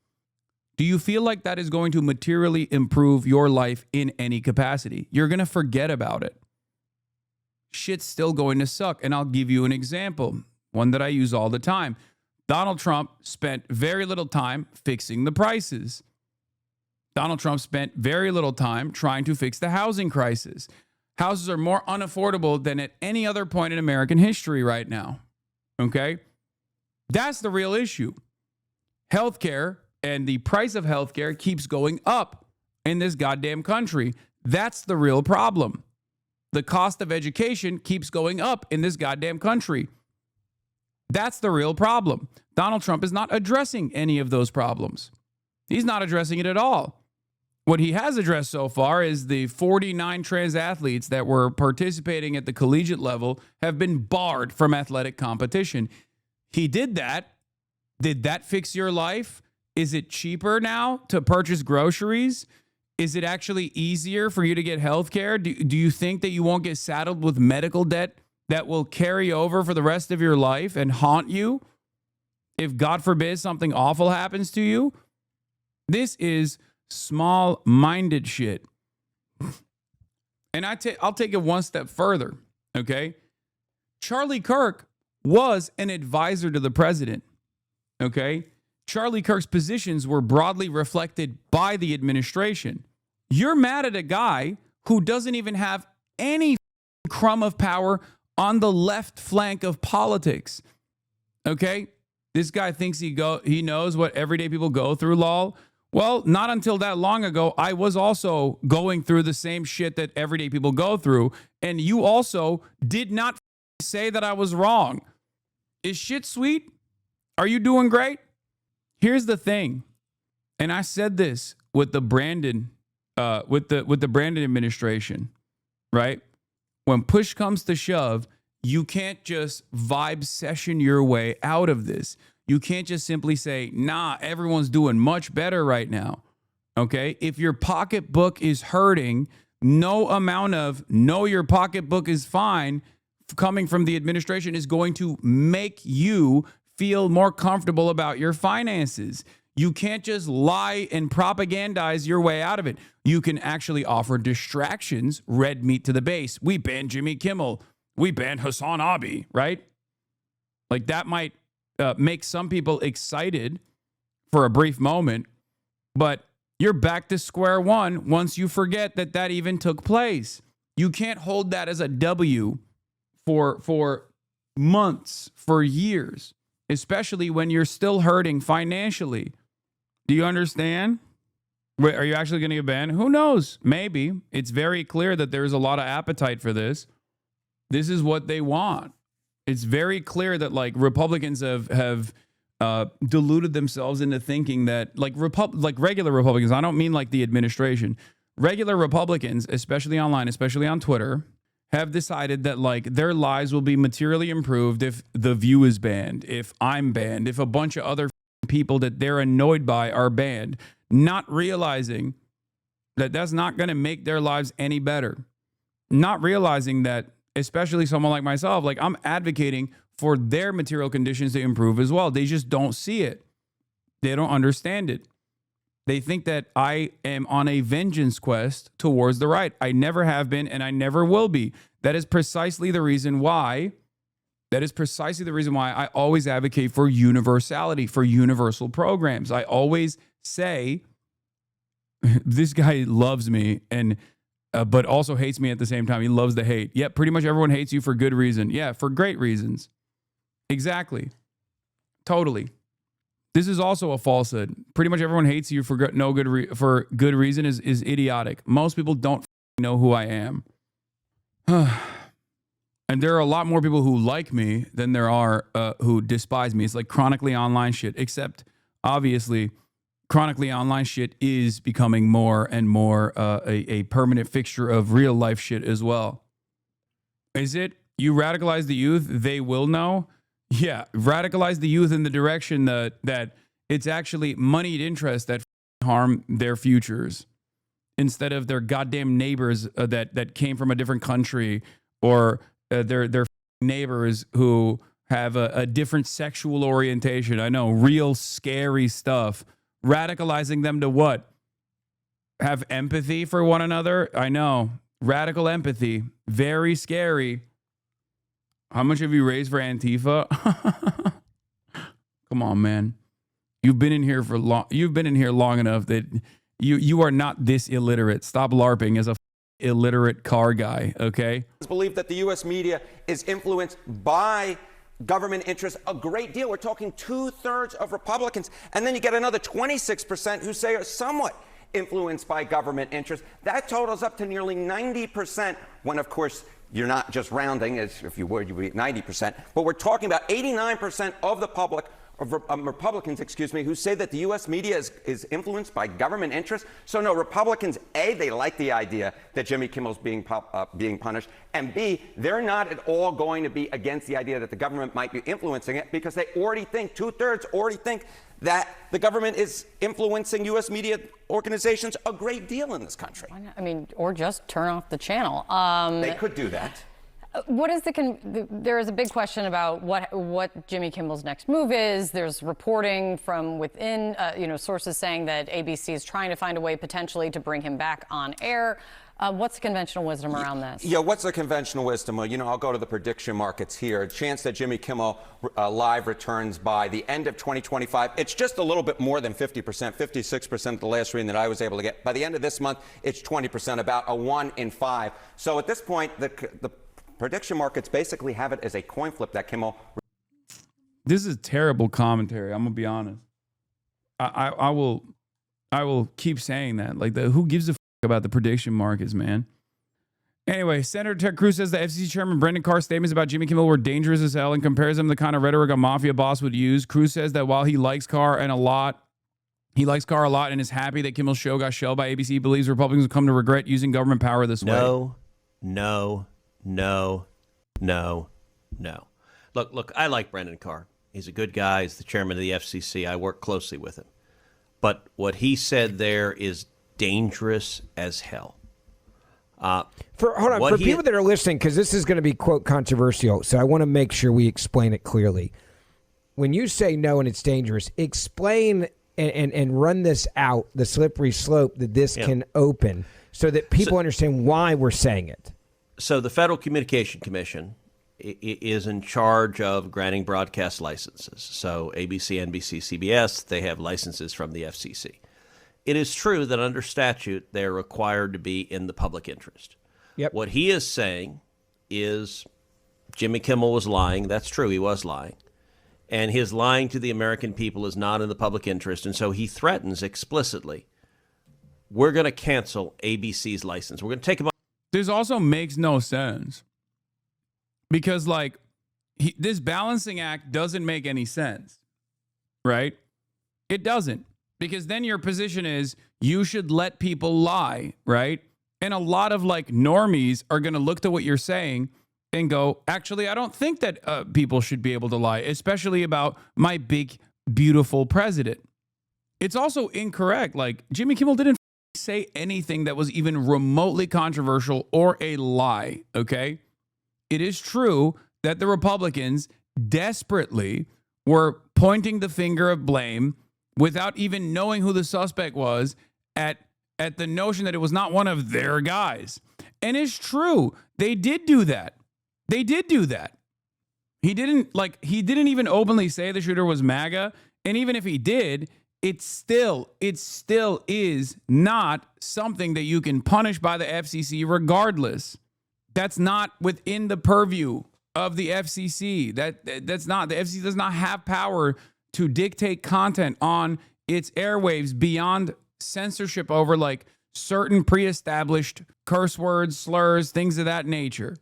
Do you feel like that is going to materially improve your life in any capacity? You're going to forget about it. Shit's still going to suck. And I'll give you an example, one that I use all the time. Donald Trump spent very little time fixing the prices. Donald Trump spent very little time trying to fix the housing crisis. Houses are more unaffordable than at any other point in American history right now. Okay? That's the real issue. Healthcare and the price of healthcare keeps going up in this goddamn country. That's the real problem. The cost of education keeps going up in this goddamn country. That's the real problem. Donald Trump is not addressing any of those problems. He's not addressing it at all. What he has addressed so far is the 49 trans athletes that were participating at the collegiate level have been barred from athletic competition. He did that. Did that fix your life? Is it cheaper now to purchase groceries? Is it actually easier for you to get health care? Do you think that you won't get saddled with medical debt that will carry over for the rest of your life and haunt you if, God forbid, something awful happens to you? This is small-minded shit. And I'll take it one step further, okay? Charlie Kirk was an advisor to the president, okay? Charlie Kirk's positions were broadly reflected by the administration. You're mad at a guy who doesn't even have any crumb of power on the left flank of politics. Okay? This guy thinks he knows what everyday people go through, lol. Well, not until that long ago, I was also going through the same shit that everyday people go through, and you also did not say that I was wrong. Is shit sweet? Are you doing great? Here's the thing, and I said this with the Brandon, with the Brandon administration, right? When push comes to shove, you can't just vibe session your way out of this. You can't just simply say, nah, everyone's doing much better right now, okay? If your pocketbook is hurting, no amount of no, your pocketbook is fine coming from the administration is going to make you feel more comfortable about your finances. You can't just lie and propagandize your way out of it. You can actually offer distractions, red meat to the base. We banned Jimmy Kimmel. We banned Hasanabi, right? Like that might make some people excited for a brief moment, but you're back to square one once you forget that that even took place. You can't hold that as a W for months, for years, especially when you're still hurting financially. Do you understand? Wait, are you actually going to get banned? Who knows? Maybe. It's very clear that there's a lot of appetite for this. This is what they want. It's very clear that like Republicans have deluded themselves into thinking that like regular Republicans, I don't mean like the administration, regular Republicans, especially online, especially on Twitter, have decided that like their lives will be materially improved if The View is banned, if I'm banned, if a bunch of other people that they're annoyed by are banned, not realizing that that's not going to make their lives any better. Not realizing that, especially someone like myself, like I'm advocating for their material conditions to improve as well. They just don't see it. They don't understand it. They think that I am on a vengeance quest towards the right. I never have been and I never will be. That is precisely the reason why. I always advocate for universality, for universal programs. I always say, this guy loves me and but also hates me at the same time. He loves the hate. Yeah, pretty much everyone hates you for good reason. Yeah, for great reasons. Exactly. Totally. This is also a falsehood. Pretty much everyone hates you for good reason is idiotic. Most people don't know who I am. And there are a lot more people who like me than there are who despise me. It's like chronically online shit, except obviously chronically online shit is becoming more and more a permanent fixture of real life shit as well. Is it? You radicalize the youth, they will know? Yeah, radicalize the youth in the direction that it's actually moneyed interests that harm their futures instead of their goddamn neighbors that came from a different country or their neighbors who have a different sexual orientation. I know, real scary stuff. Radicalizing them to what? Have empathy for one another? I know. Radical empathy. Very scary. How much have you raised for Antifa? Come on, man. You've been in here long enough that you are not this illiterate. Stop LARPing as a illiterate car guy, okay? Believe that the U.S. media is influenced by government interests a great deal. We're talking 2/3 of Republicans. And then you get another 26% who say are somewhat influenced by government interests. That totals up to nearly 90% when, of course, you're not just rounding, as if you were, you'd be 90%. But we're talking about 89% of the public, of Republicans, who say that the U.S. media is influenced by government interests. So no, Republicans, A, they like the idea that Jimmy Kimmel's being punished, and B, they're not at all going to be against the idea that the government might be influencing it because they already think, 2/3 already think that the government is influencing U.S. media organizations a great deal in this country. I mean, or just turn off the channel. They could do that. What is there is a big question about what Jimmy Kimmel's next move is. There's reporting from within, sources saying that ABC is trying to find a way potentially to bring him back on air. What's the conventional wisdom around this? Yeah, what's the conventional wisdom? I'll go to the prediction markets here. A chance that Jimmy Kimmel live returns by the end of 2025. It's just a little bit more than 50%, 56% the last reading that I was able to get. By the end of this month, it's 20%, about a 1 in 5. So at this point, the prediction markets basically have it as a coin flip that Kimmel. This is terrible commentary. I'm gonna be honest. I will keep saying that. Like, who gives a f about the prediction markets, man? Anyway, Senator Ted Cruz says the FCC chairman Brendan Carr's statements about Jimmy Kimmel were dangerous as hell and compares them to the kind of rhetoric a mafia boss would use. Cruz says that while he likes Carr a lot and is happy that Kimmel's show got shelved by ABC, he believes Republicans will come to regret using government power this way. No. Look, I like Brendan Carr. He's a good guy. He's the chairman of the FCC. I work closely with him. But what he said there is dangerous as hell. For people that are listening, because this is going to be, quote, controversial, so I want to make sure we explain it clearly. When you say no and it's dangerous, explain and run this out, the slippery slope that this can open, so that people understand why we're saying it. So the Federal Communication Commission is in charge of granting broadcast licenses. So ABC, NBC, CBS, they have licenses from the FCC. It is true that under statute, they're required to be in the public interest. Yep. What he is saying is Jimmy Kimmel was lying. That's true. He was lying. And his lying to the American people is not in the public interest. And so he threatens explicitly, we're going to cancel ABC's license. We're going to take him. This also makes no sense. Because, like, this balancing act doesn't make any sense, right? It doesn't. Because then your position is you should let people lie, right? And a lot of, like, normies are going to look to what you're saying and go, actually, I don't think that people should be able to lie, especially about my big, beautiful president. It's also incorrect. Like, Jimmy Kimmel didn't say anything that was even remotely controversial or a lie, okay? It is true that the Republicans desperately were pointing the finger of blame without even knowing who the suspect was at the notion that it was not one of their guys. And it's true. They did do that. They did do that. He didn't even openly say the shooter was MAGA. And even if he did, it still is not something that you can punish by the FCC regardless. That's not within the purview of the FCC. That's not, the FCC does not have power to dictate content on its airwaves beyond censorship over like certain pre-established curse words, slurs, things of that nature.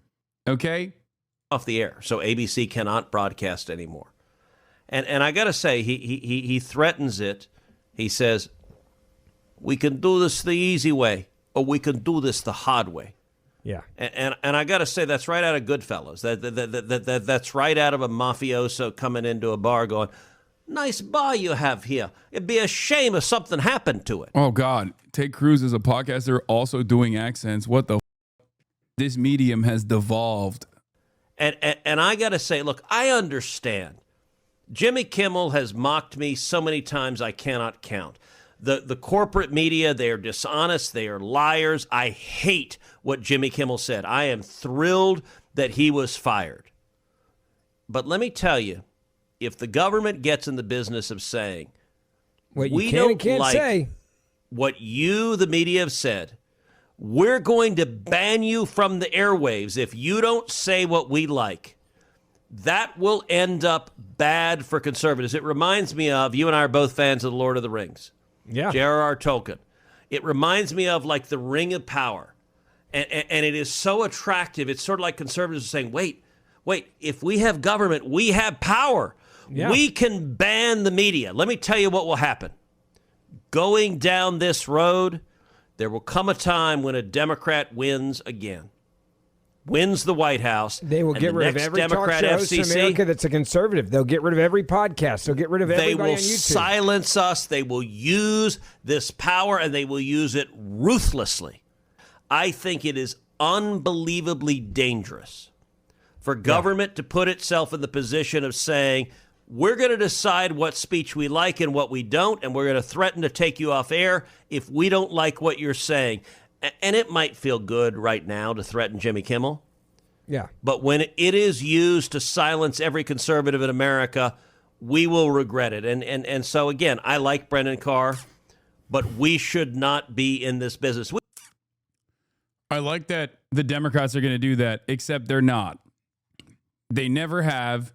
Okay? Off the air. So ABC cannot broadcast anymore. And I got to say, he threatens it. He says, we can do this the easy way, or we can do this the hard way. Yeah. And I got to say, that's right out of Goodfellas. That's right out of a mafioso coming into a bar going, nice bar you have here. It'd be a shame if something happened to it. Oh, God. Ted Cruz is a podcaster also doing accents. What the This medium has devolved. And I got to say, look, I understand. Jimmy Kimmel has mocked me so many times I cannot count. The corporate media, they are dishonest. They are liars. I hate what Jimmy Kimmel said. I am thrilled that he was fired. But let me tell you, if the government gets in the business of saying, what you we can don't and can't like say what you, the media, have said, we're going to ban you from the airwaves if you don't say what we like. That will end up bad for conservatives. It reminds me of, you and I are both fans of The Lord of the Rings. Yeah. J.R.R. Tolkien. It reminds me of like the Ring of Power. And it is so attractive. It's sort of like conservatives are saying, wait, if we have government, we have power. Yeah. We can ban the media. Let me tell you what will happen. Going down this road, there will come a time when a Democrat wins again. Wins the White House. They will get rid of every Democrat talk show host in America that's a conservative. They'll get rid of every podcast. They'll get rid of everybody on YouTube. They will silence us. They will use this power, and they will use it ruthlessly. I think it is unbelievably dangerous for government to put itself in the position of saying, we're going to decide what speech we like and what we don't, and we're going to threaten to take you off air if we don't like what you're saying. And it might feel good right now to threaten Jimmy Kimmel. Yeah. But when it is used to silence every conservative in America, we will regret it. And so, again, I like Brendan Carr, but we should not be in this business. I like that the Democrats are going to do that, except they're not. They never have,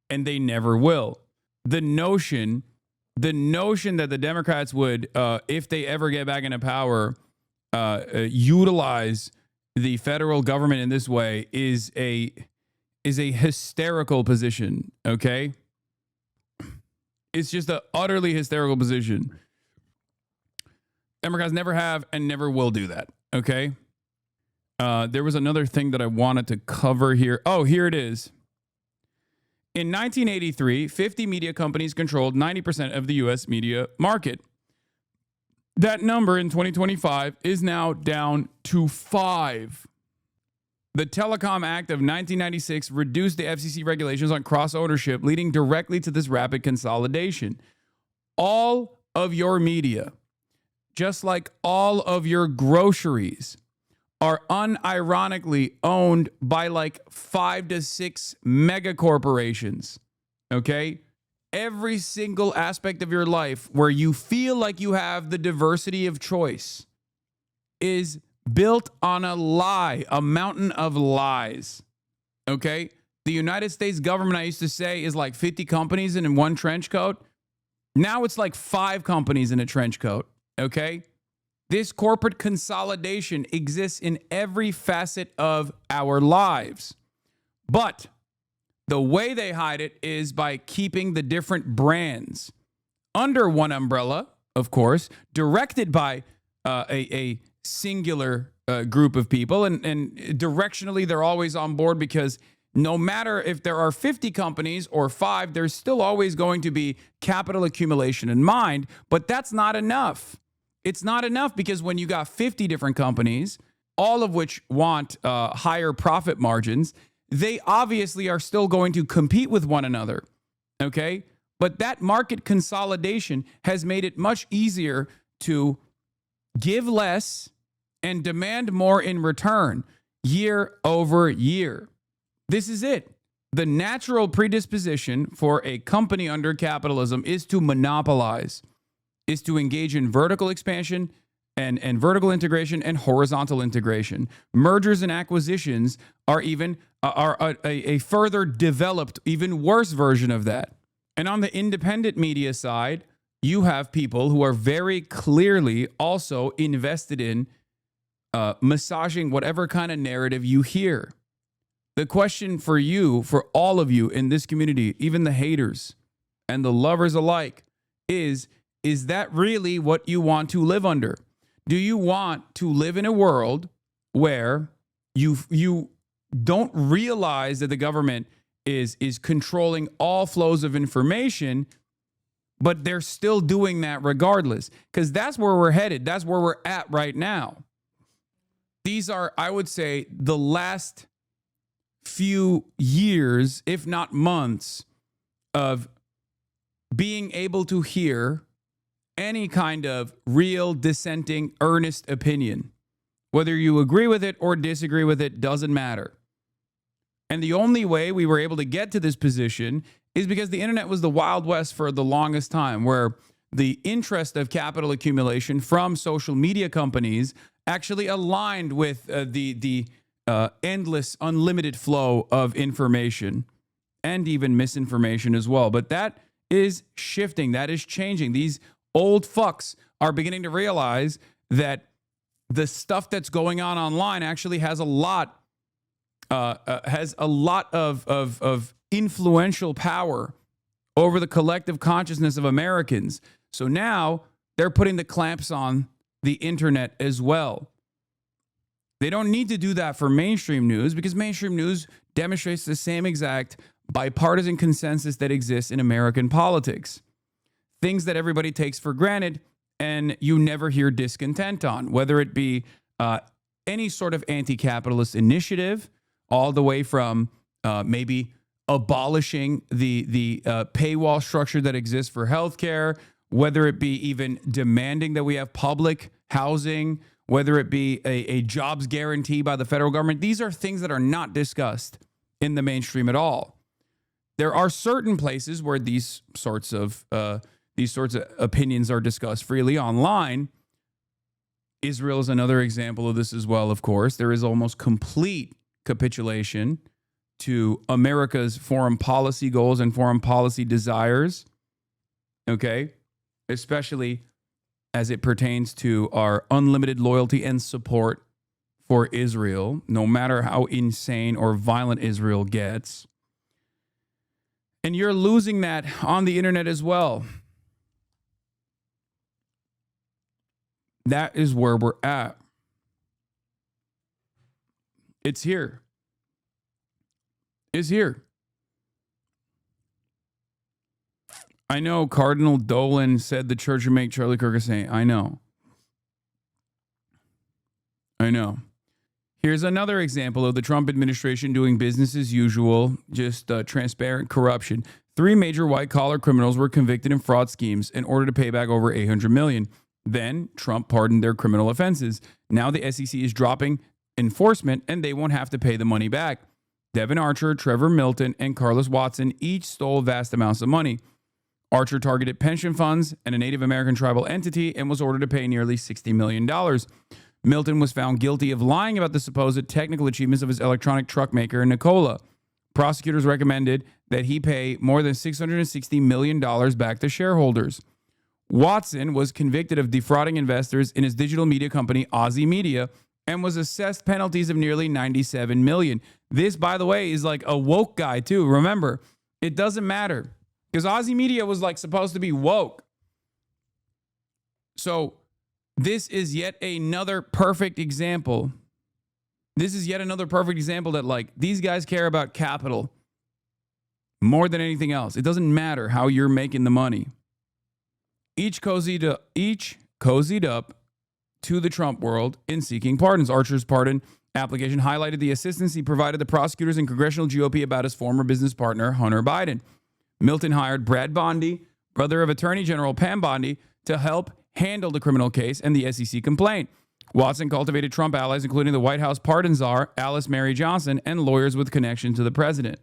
and they never will. The notion that the Democrats would, if they ever get back into power, utilize the federal government in this way is a hysterical position. Okay, it's just an utterly hysterical position. Democrats never have and never will do that. Okay. There was another thing that I wanted to cover here. Oh, here it is. In 1983, 50 media companies controlled 90% of the U.S. media market. That number in 2025 is now down to 5. The Telecom Act of 1996 reduced the FCC regulations on cross-ownership, leading directly to this rapid consolidation. All of your media, just like all of your groceries, are unironically owned by like 5 to 6 mega corporations. Okay? Every single aspect of your life where you feel like you have the diversity of choice is built on a lie, a mountain of lies. Okay? The United States government, I used to say, is like 50 companies in one trench coat. Now it's like 5 companies in a trench coat. Okay? This corporate consolidation exists in every facet of our lives. But the way they hide it is by keeping the different brands under one umbrella, of course, directed by a singular group of people. And directionally, they're always on board because no matter if there are 50 companies or 5, there's still always going to be capital accumulation in mind. But that's not enough. It's not enough because when you got 50 different companies, all of which want higher profit margins, they obviously are still going to compete with one another. Okay? But that market consolidation has made it much easier to give less and demand more in return year over year. This is it. The natural predisposition for a company under capitalism is to monopolize, is to engage in vertical expansion and vertical integration and horizontal integration. Mergers and acquisitions are even a further developed, even worse version of that. And on the independent media side, you have people who are very clearly also invested in massaging whatever kind of narrative you hear. The question for you, for all of you in this community, even the haters and the lovers alike, is that really what you want to live under? Do you want to live in a world where you don't realize that the government is controlling all flows of information, but they're still doing that regardless? Because that's where we're headed. That's where we're at right now. These are, I would say, the last few years, if not months, of being able to hear any kind of real dissenting, earnest opinion. Whether you agree with it or disagree with it doesn't matter. And the only way we were able to get to this position is because the internet was the Wild West for the longest time, where the interest of capital accumulation from social media companies actually aligned with the endless, unlimited flow of information and even misinformation as well. But that is shifting. That is changing. These old fucks are beginning to realize that the stuff that's going on online actually has a lot of influential power over the collective consciousness of Americans. So now they're putting the clamps on the internet as well. They don't need to do that for mainstream news because mainstream news demonstrates the same exact bipartisan consensus that exists in American politics. Things that everybody takes for granted and you never hear discontent on, whether it be any sort of anti-capitalist initiative, all the way from maybe abolishing the paywall structure that exists for healthcare, whether it be even demanding that we have public housing, whether it be a jobs guarantee by the federal government. These are things that are not discussed in the mainstream at all. There are certain places where these sorts of opinions are discussed freely online. Israel is another example of this as well, of course. There is almost complete capitulation to America's foreign policy goals and foreign policy desires, okay? Especially as it pertains to our unlimited loyalty and support for Israel, no matter how insane or violent Israel gets. And you're losing that on the internet as well. That is where we're at. It's here. It's here. I know Cardinal Dolan said the church would make Charlie Kirk a saint. I know. Here's another example of the Trump administration doing business as usual, just transparent corruption. 3 major white-collar criminals were convicted in fraud schemes in order to pay back over $800 million. Then Trump pardoned their criminal offenses. Now the SEC is dropping enforcement and they won't have to pay the money back. Devin Archer, Trevor Milton, and Carlos Watson each stole vast amounts of money. Archer targeted pension funds and a Native American tribal entity and was ordered to pay nearly $60 million. Milton was found guilty of lying about the supposed technical achievements of his electronic truck maker, Nikola. Prosecutors recommended that he pay more than $660 million back to shareholders. Watson was convicted of defrauding investors in his digital media company, Aussie Media, and was assessed penalties of nearly $97 million. This, by the way, is like a woke guy, too. Remember, it doesn't matter because Aussie Media was like supposed to be woke. So this is yet another perfect example. This is yet another perfect example that like these guys care about capital more than anything else. It doesn't matter how you're making the money. Each cozied up to the Trump world in seeking pardons. Archer's pardon application highlighted the assistance he provided the prosecutors and congressional GOP about his former business partner, Hunter Biden. Milton hired Brad Bondi, brother of Attorney General Pam Bondi, to help handle the criminal case and the SEC complaint. Watson cultivated Trump allies, including the White House pardon czar, Alice Mary Johnson, and lawyers with connection to the president.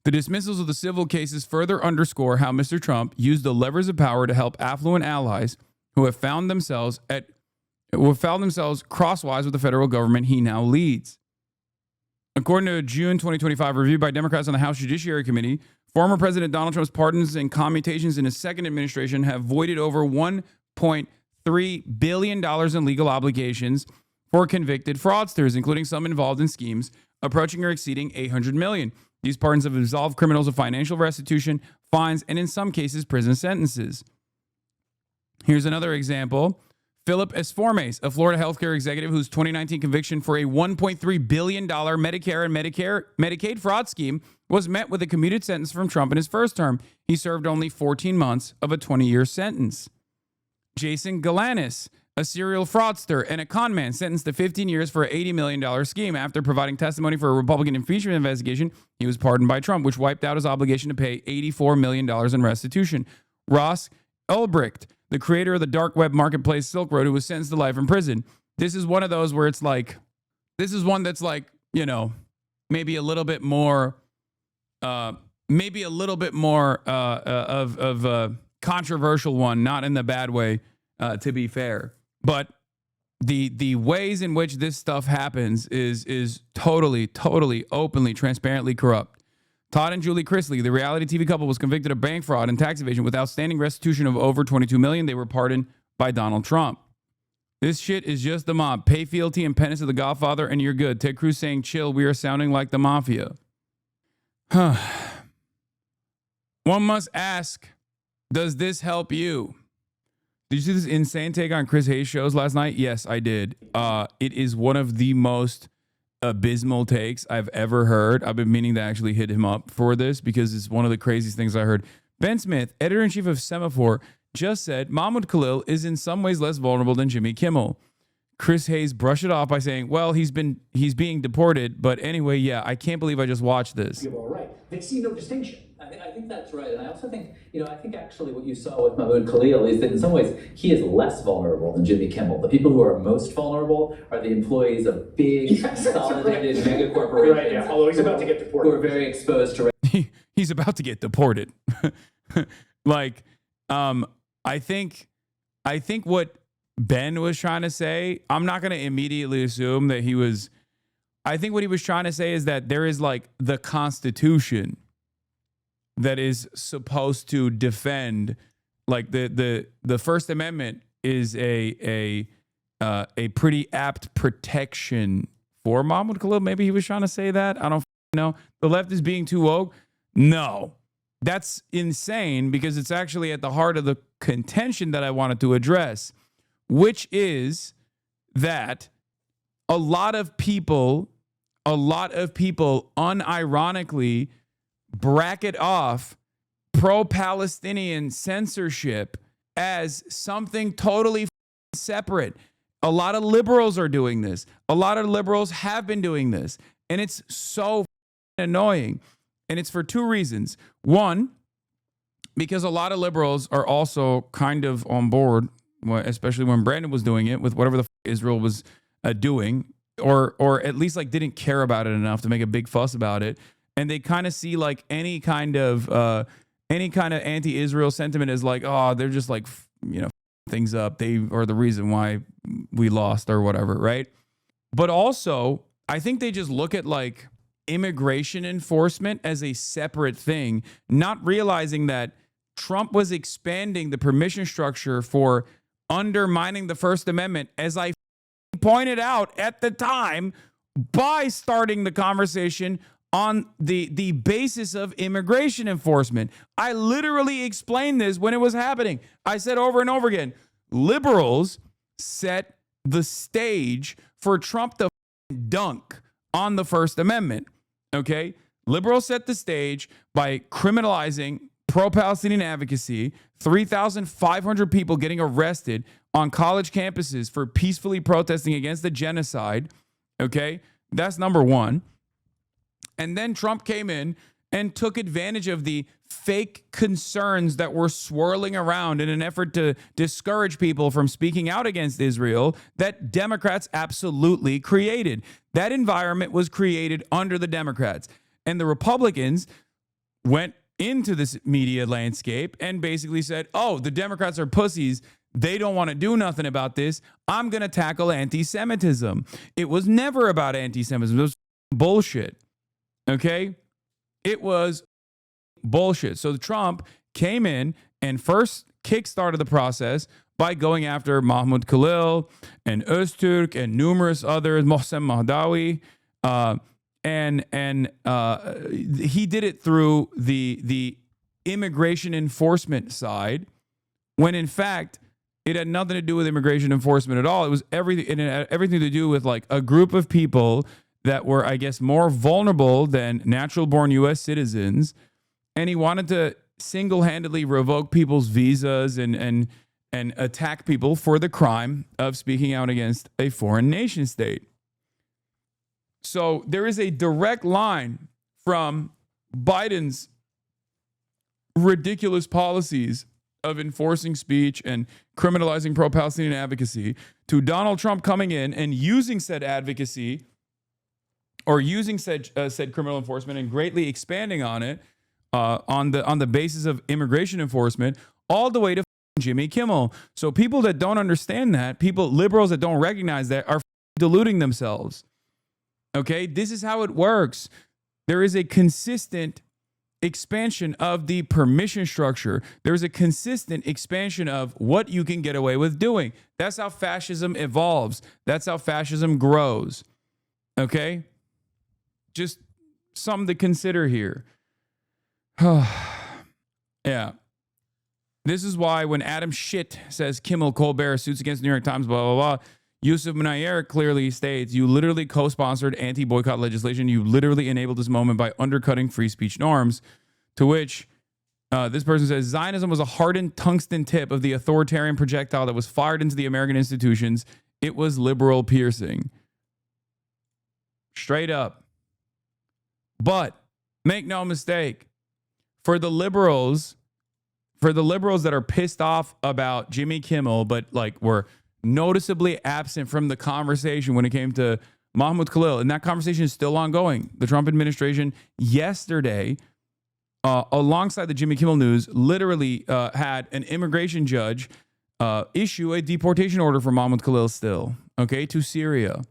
The dismissals of the civil cases further underscore how Mr. Trump used the levers of power to help affluent allies who have found themselves crosswise with the federal government he now leads. According to a June 2025 review by Democrats on the House Judiciary Committee, former President Donald Trump's pardons and commutations in his second administration have voided over $1.3 billion in legal obligations for convicted fraudsters, including some involved in schemes approaching or exceeding $800 million. These pardons have absolved criminals of financial restitution, fines, and in some cases, prison sentences. Here's another example. Philip Esformes, a Florida healthcare executive whose 2019 conviction for a $1.3 billion Medicare and Medicaid fraud scheme was met with a commuted sentence from Trump in his first term. He served only 14 months of a 20-year sentence. Jason Galanis, a serial fraudster and a con man, sentenced to 15 years for an $80 million scheme. After providing testimony for a Republican impeachment investigation, he was pardoned by Trump, which wiped out his obligation to pay $84 million in restitution. Ross Ulbricht, the creator of the dark web marketplace Silk Road, who was sentenced to life in prison. This is one of those where it's like, this is one that's like, you know, maybe a little bit more of a controversial one, not in the bad way, to be fair. But the ways in which this stuff happens is totally, openly, transparently corrupt. Todd and Julie Chrisley, the reality TV couple, was convicted of bank fraud and tax evasion with outstanding restitution of over $22 million. They were pardoned by Donald Trump. This shit is just the mob. Pay fealty and penance to the Godfather, and you're good. Ted Cruz saying, chill, we are sounding like the mafia. One must ask, does this help you? Did you see this insane take on Chris Hayes' shows last night? Yes, I did. It is one of the most abysmal takes I've ever heard. I've been meaning to actually hit him up for this because it's one of the craziest things I heard. Ben Smith, editor-in-chief of Semaphore, just said Mahmoud Khalil is in some ways less vulnerable than Jimmy Kimmel. Chris Hayes brushed it off by saying, well, he's being deported. But anyway, yeah, I can't believe I just watched this. All right. They see no distinction. I think that's right. And I also think, I think actually what you saw with Mahmoud Khalil is that in some ways he is less vulnerable than Jimmy Kimmel. The people who are most vulnerable are the employees of big, consolidated mega corporations. Right, yeah. Although he's about to get deported. Who are very exposed to... He's about to get deported. I think what Ben was trying to say, I'm not going to immediately assume that he was... I think what he was trying to say is that there is like the Constitution that is supposed to defend, like the First Amendment is a pretty apt protection for Mahmoud Khalil. Maybe he was trying to say that. I don't know. The left is being too woke. No, that's insane because it's actually at the heart of the contention that I wanted to address, which is that a lot of people unironically bracket off pro-Palestinian censorship as something totally separate. A lot of liberals are doing this. A lot of liberals have been doing this. And it's so annoying. And it's for two reasons. One, because a lot of liberals are also kind of on board, especially when Brandon was doing it, with whatever the Israel was doing, or at least like didn't care about it enough to make a big fuss about it. And they kind of see like any kind of anti-Israel sentiment as like, oh, they're just like, things up. They are the reason why we lost or whatever, right? But also, I think they just look at like immigration enforcement as a separate thing, not realizing that Trump was expanding the permission structure for undermining the First Amendment, as I pointed out at the time, by starting the conversation on the basis of immigration enforcement. I literally explained this when it was happening. I said over and over again, liberals set the stage for Trump to dunk on the First Amendment. Okay? Liberals set the stage by criminalizing pro-Palestinian advocacy, 3,500 people getting arrested on college campuses for peacefully protesting against the genocide. Okay? That's number one. And then Trump came in and took advantage of the fake concerns that were swirling around in an effort to discourage people from speaking out against Israel that Democrats absolutely created. That environment was created under the Democrats. And the Republicans went into this media landscape and basically said, oh, the Democrats are pussies. They don't want to do nothing about this. I'm going to tackle anti-Semitism. It was never about anti-Semitism. It was bullshit. Okay? It was bullshit. So Trump came in and first kickstarted the process by going after Mahmoud Khalil and Öztürk and numerous others, Mohsen Mahdawi, and he did it through the immigration enforcement side, when in fact it had nothing to do with immigration enforcement at all. It was everything. It had everything to do with like a group of people that were, I guess, more vulnerable than natural-born U.S. citizens, and he wanted to single-handedly revoke people's visas and attack people for the crime of speaking out against a foreign nation state. So there is a direct line from Biden's ridiculous policies of enforcing speech and criminalizing pro-Palestinian advocacy to Donald Trump coming in and using said advocacy or using said criminal enforcement and greatly expanding on it on the basis of immigration enforcement, all the way to Jimmy Kimmel. So people that don't understand that, liberals that don't recognize that, are deluding themselves. Okay, this is how it works. There is a consistent expansion of the permission structure. There's a consistent expansion of what you can get away with doing. That's how fascism evolves. That's how fascism grows. Okay? Just something to consider here. Yeah. This is why when Adam Schiff says Kimmel, Colbert, suits against the New York Times, blah, blah, blah, Yusuf Munayyer clearly states, you literally co-sponsored anti-boycott legislation. You literally enabled this moment by undercutting free speech norms, to which this person says, Zionism was a hardened tungsten tip of the authoritarian projectile that was fired into the American institutions. It was liberal piercing. Straight up. But make no mistake, for the liberals that are pissed off about Jimmy Kimmel, but like were noticeably absent from the conversation when it came to Mahmoud Khalil, and that conversation is still ongoing. The Trump administration yesterday, alongside the Jimmy Kimmel news, literally had an immigration judge issue a deportation order for Mahmoud Khalil still, okay, to Syria.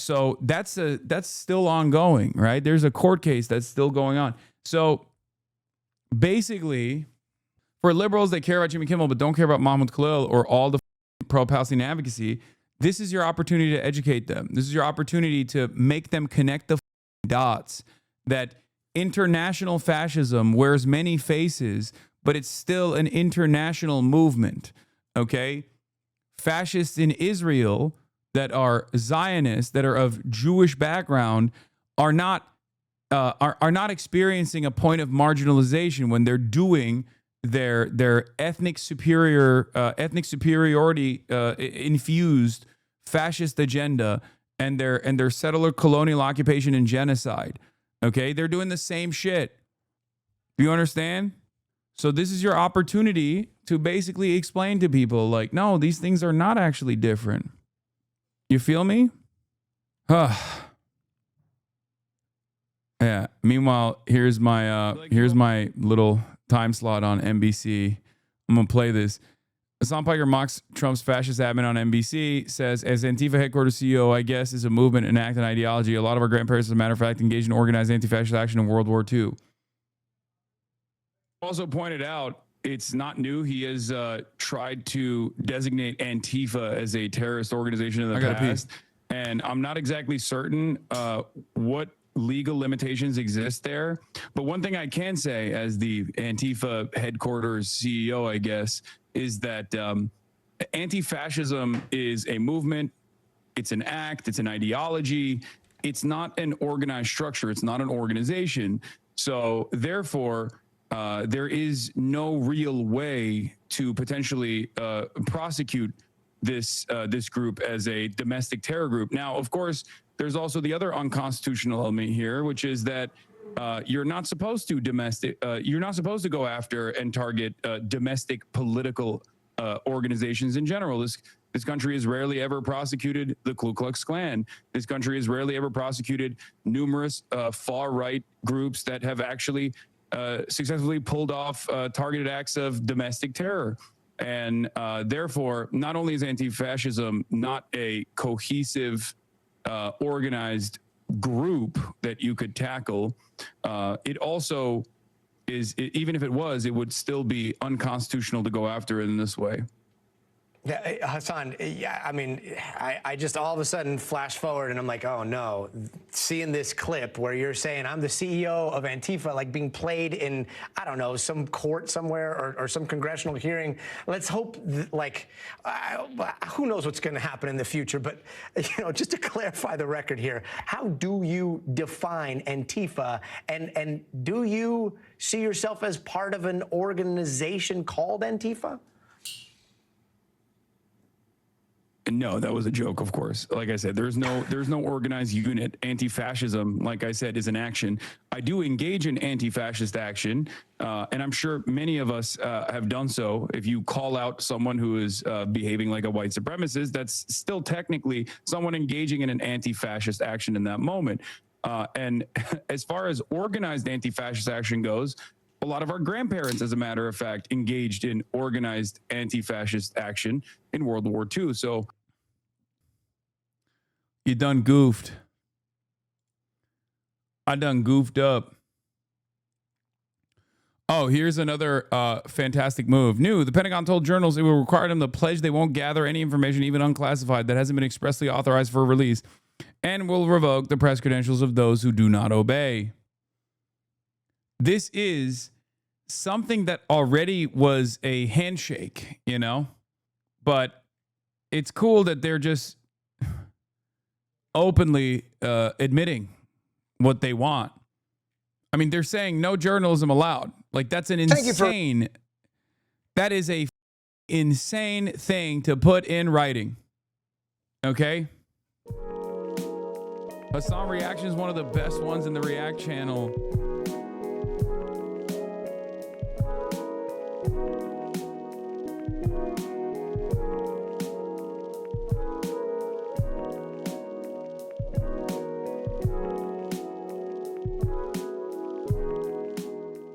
So that's still ongoing, right? There's a court case that's still going on. So basically, for liberals that care about Jimmy Kimmel but don't care about Mahmoud Khalil or all the pro-Palestinian advocacy, this is your opportunity to educate them. This is your opportunity to make them connect the dots that international fascism wears many faces, but it's still an international movement, okay? Fascists in Israel that are Zionists, that are of Jewish background, are not experiencing a point of marginalization when they're doing their ethnic superiority infused fascist agenda and their settler colonial occupation and genocide. Okay, they're doing the same shit. Do you understand? So this is your opportunity to basically explain to people like, no, these things are not actually different. You feel me? Yeah. Meanwhile, here's my little time slot on NBC. I'm gonna play this. Hasan Piker mocks Trump's fascist admin on NBC, says, as Antifa headquarters CEO, I guess, is a movement, an act, an ideology. A lot of our grandparents, as a matter of fact, engaged in organized anti-fascist action in World War II. Also pointed out, it's not new. He has tried to designate Antifa as a terrorist organization in the past. And I'm not exactly certain what legal limitations exist there. But one thing I can say as the Antifa headquarters CEO, I guess, is that anti-fascism is a movement. It's an act. It's an ideology. It's not an organized structure. It's not an organization. So therefore, there is no real way to potentially prosecute this group as a domestic terror group. Now, of course, there's also the other unconstitutional element here, which is that you're not supposed to go after and target domestic political organizations in general. This country has rarely ever prosecuted the Ku Klux Klan. This country has rarely ever prosecuted numerous far-right groups that have actually successfully pulled off targeted acts of domestic terror. And therefore, not only is anti-fascism not a cohesive, organized group that you could tackle, it also is, even if it was, it would still be unconstitutional to go after it in this way. Yeah, Hasan, yeah, I mean, I just all of a sudden flash forward and I'm like, oh no, seeing this clip where you're saying I'm the CEO of Antifa, like being played in, I don't know, some court somewhere or some congressional hearing. Let's hope, who knows what's going to happen in the future, but, just to clarify the record here, how do you define Antifa and do you see yourself as part of an organization called Antifa? No, that was a joke, of course. Like I said, there's no organized unit. Anti-fascism, like I said, is an action. I do engage in anti-fascist action, and I'm sure many of us have done so. If you call out someone who is behaving like a white supremacist, that's still technically someone engaging in an anti-fascist action in that moment. And as far as organized anti-fascist action goes, a lot of our grandparents, as a matter of fact, engaged in organized anti-fascist action in World War II. So you done goofed. I done goofed up. Oh, here's another fantastic move. New, the Pentagon told journals it will require them to pledge they won't gather any information, even unclassified, that hasn't been expressly authorized for release, and will revoke the press credentials of those who do not obey. This is something that already was a handshake, but it's cool that they're just openly admitting what they want. I mean, they're saying no journalism allowed. Like, that's an insane, that is a insane thing to put in writing. Okay? Hasan Reactions is one of the best ones in the React channel.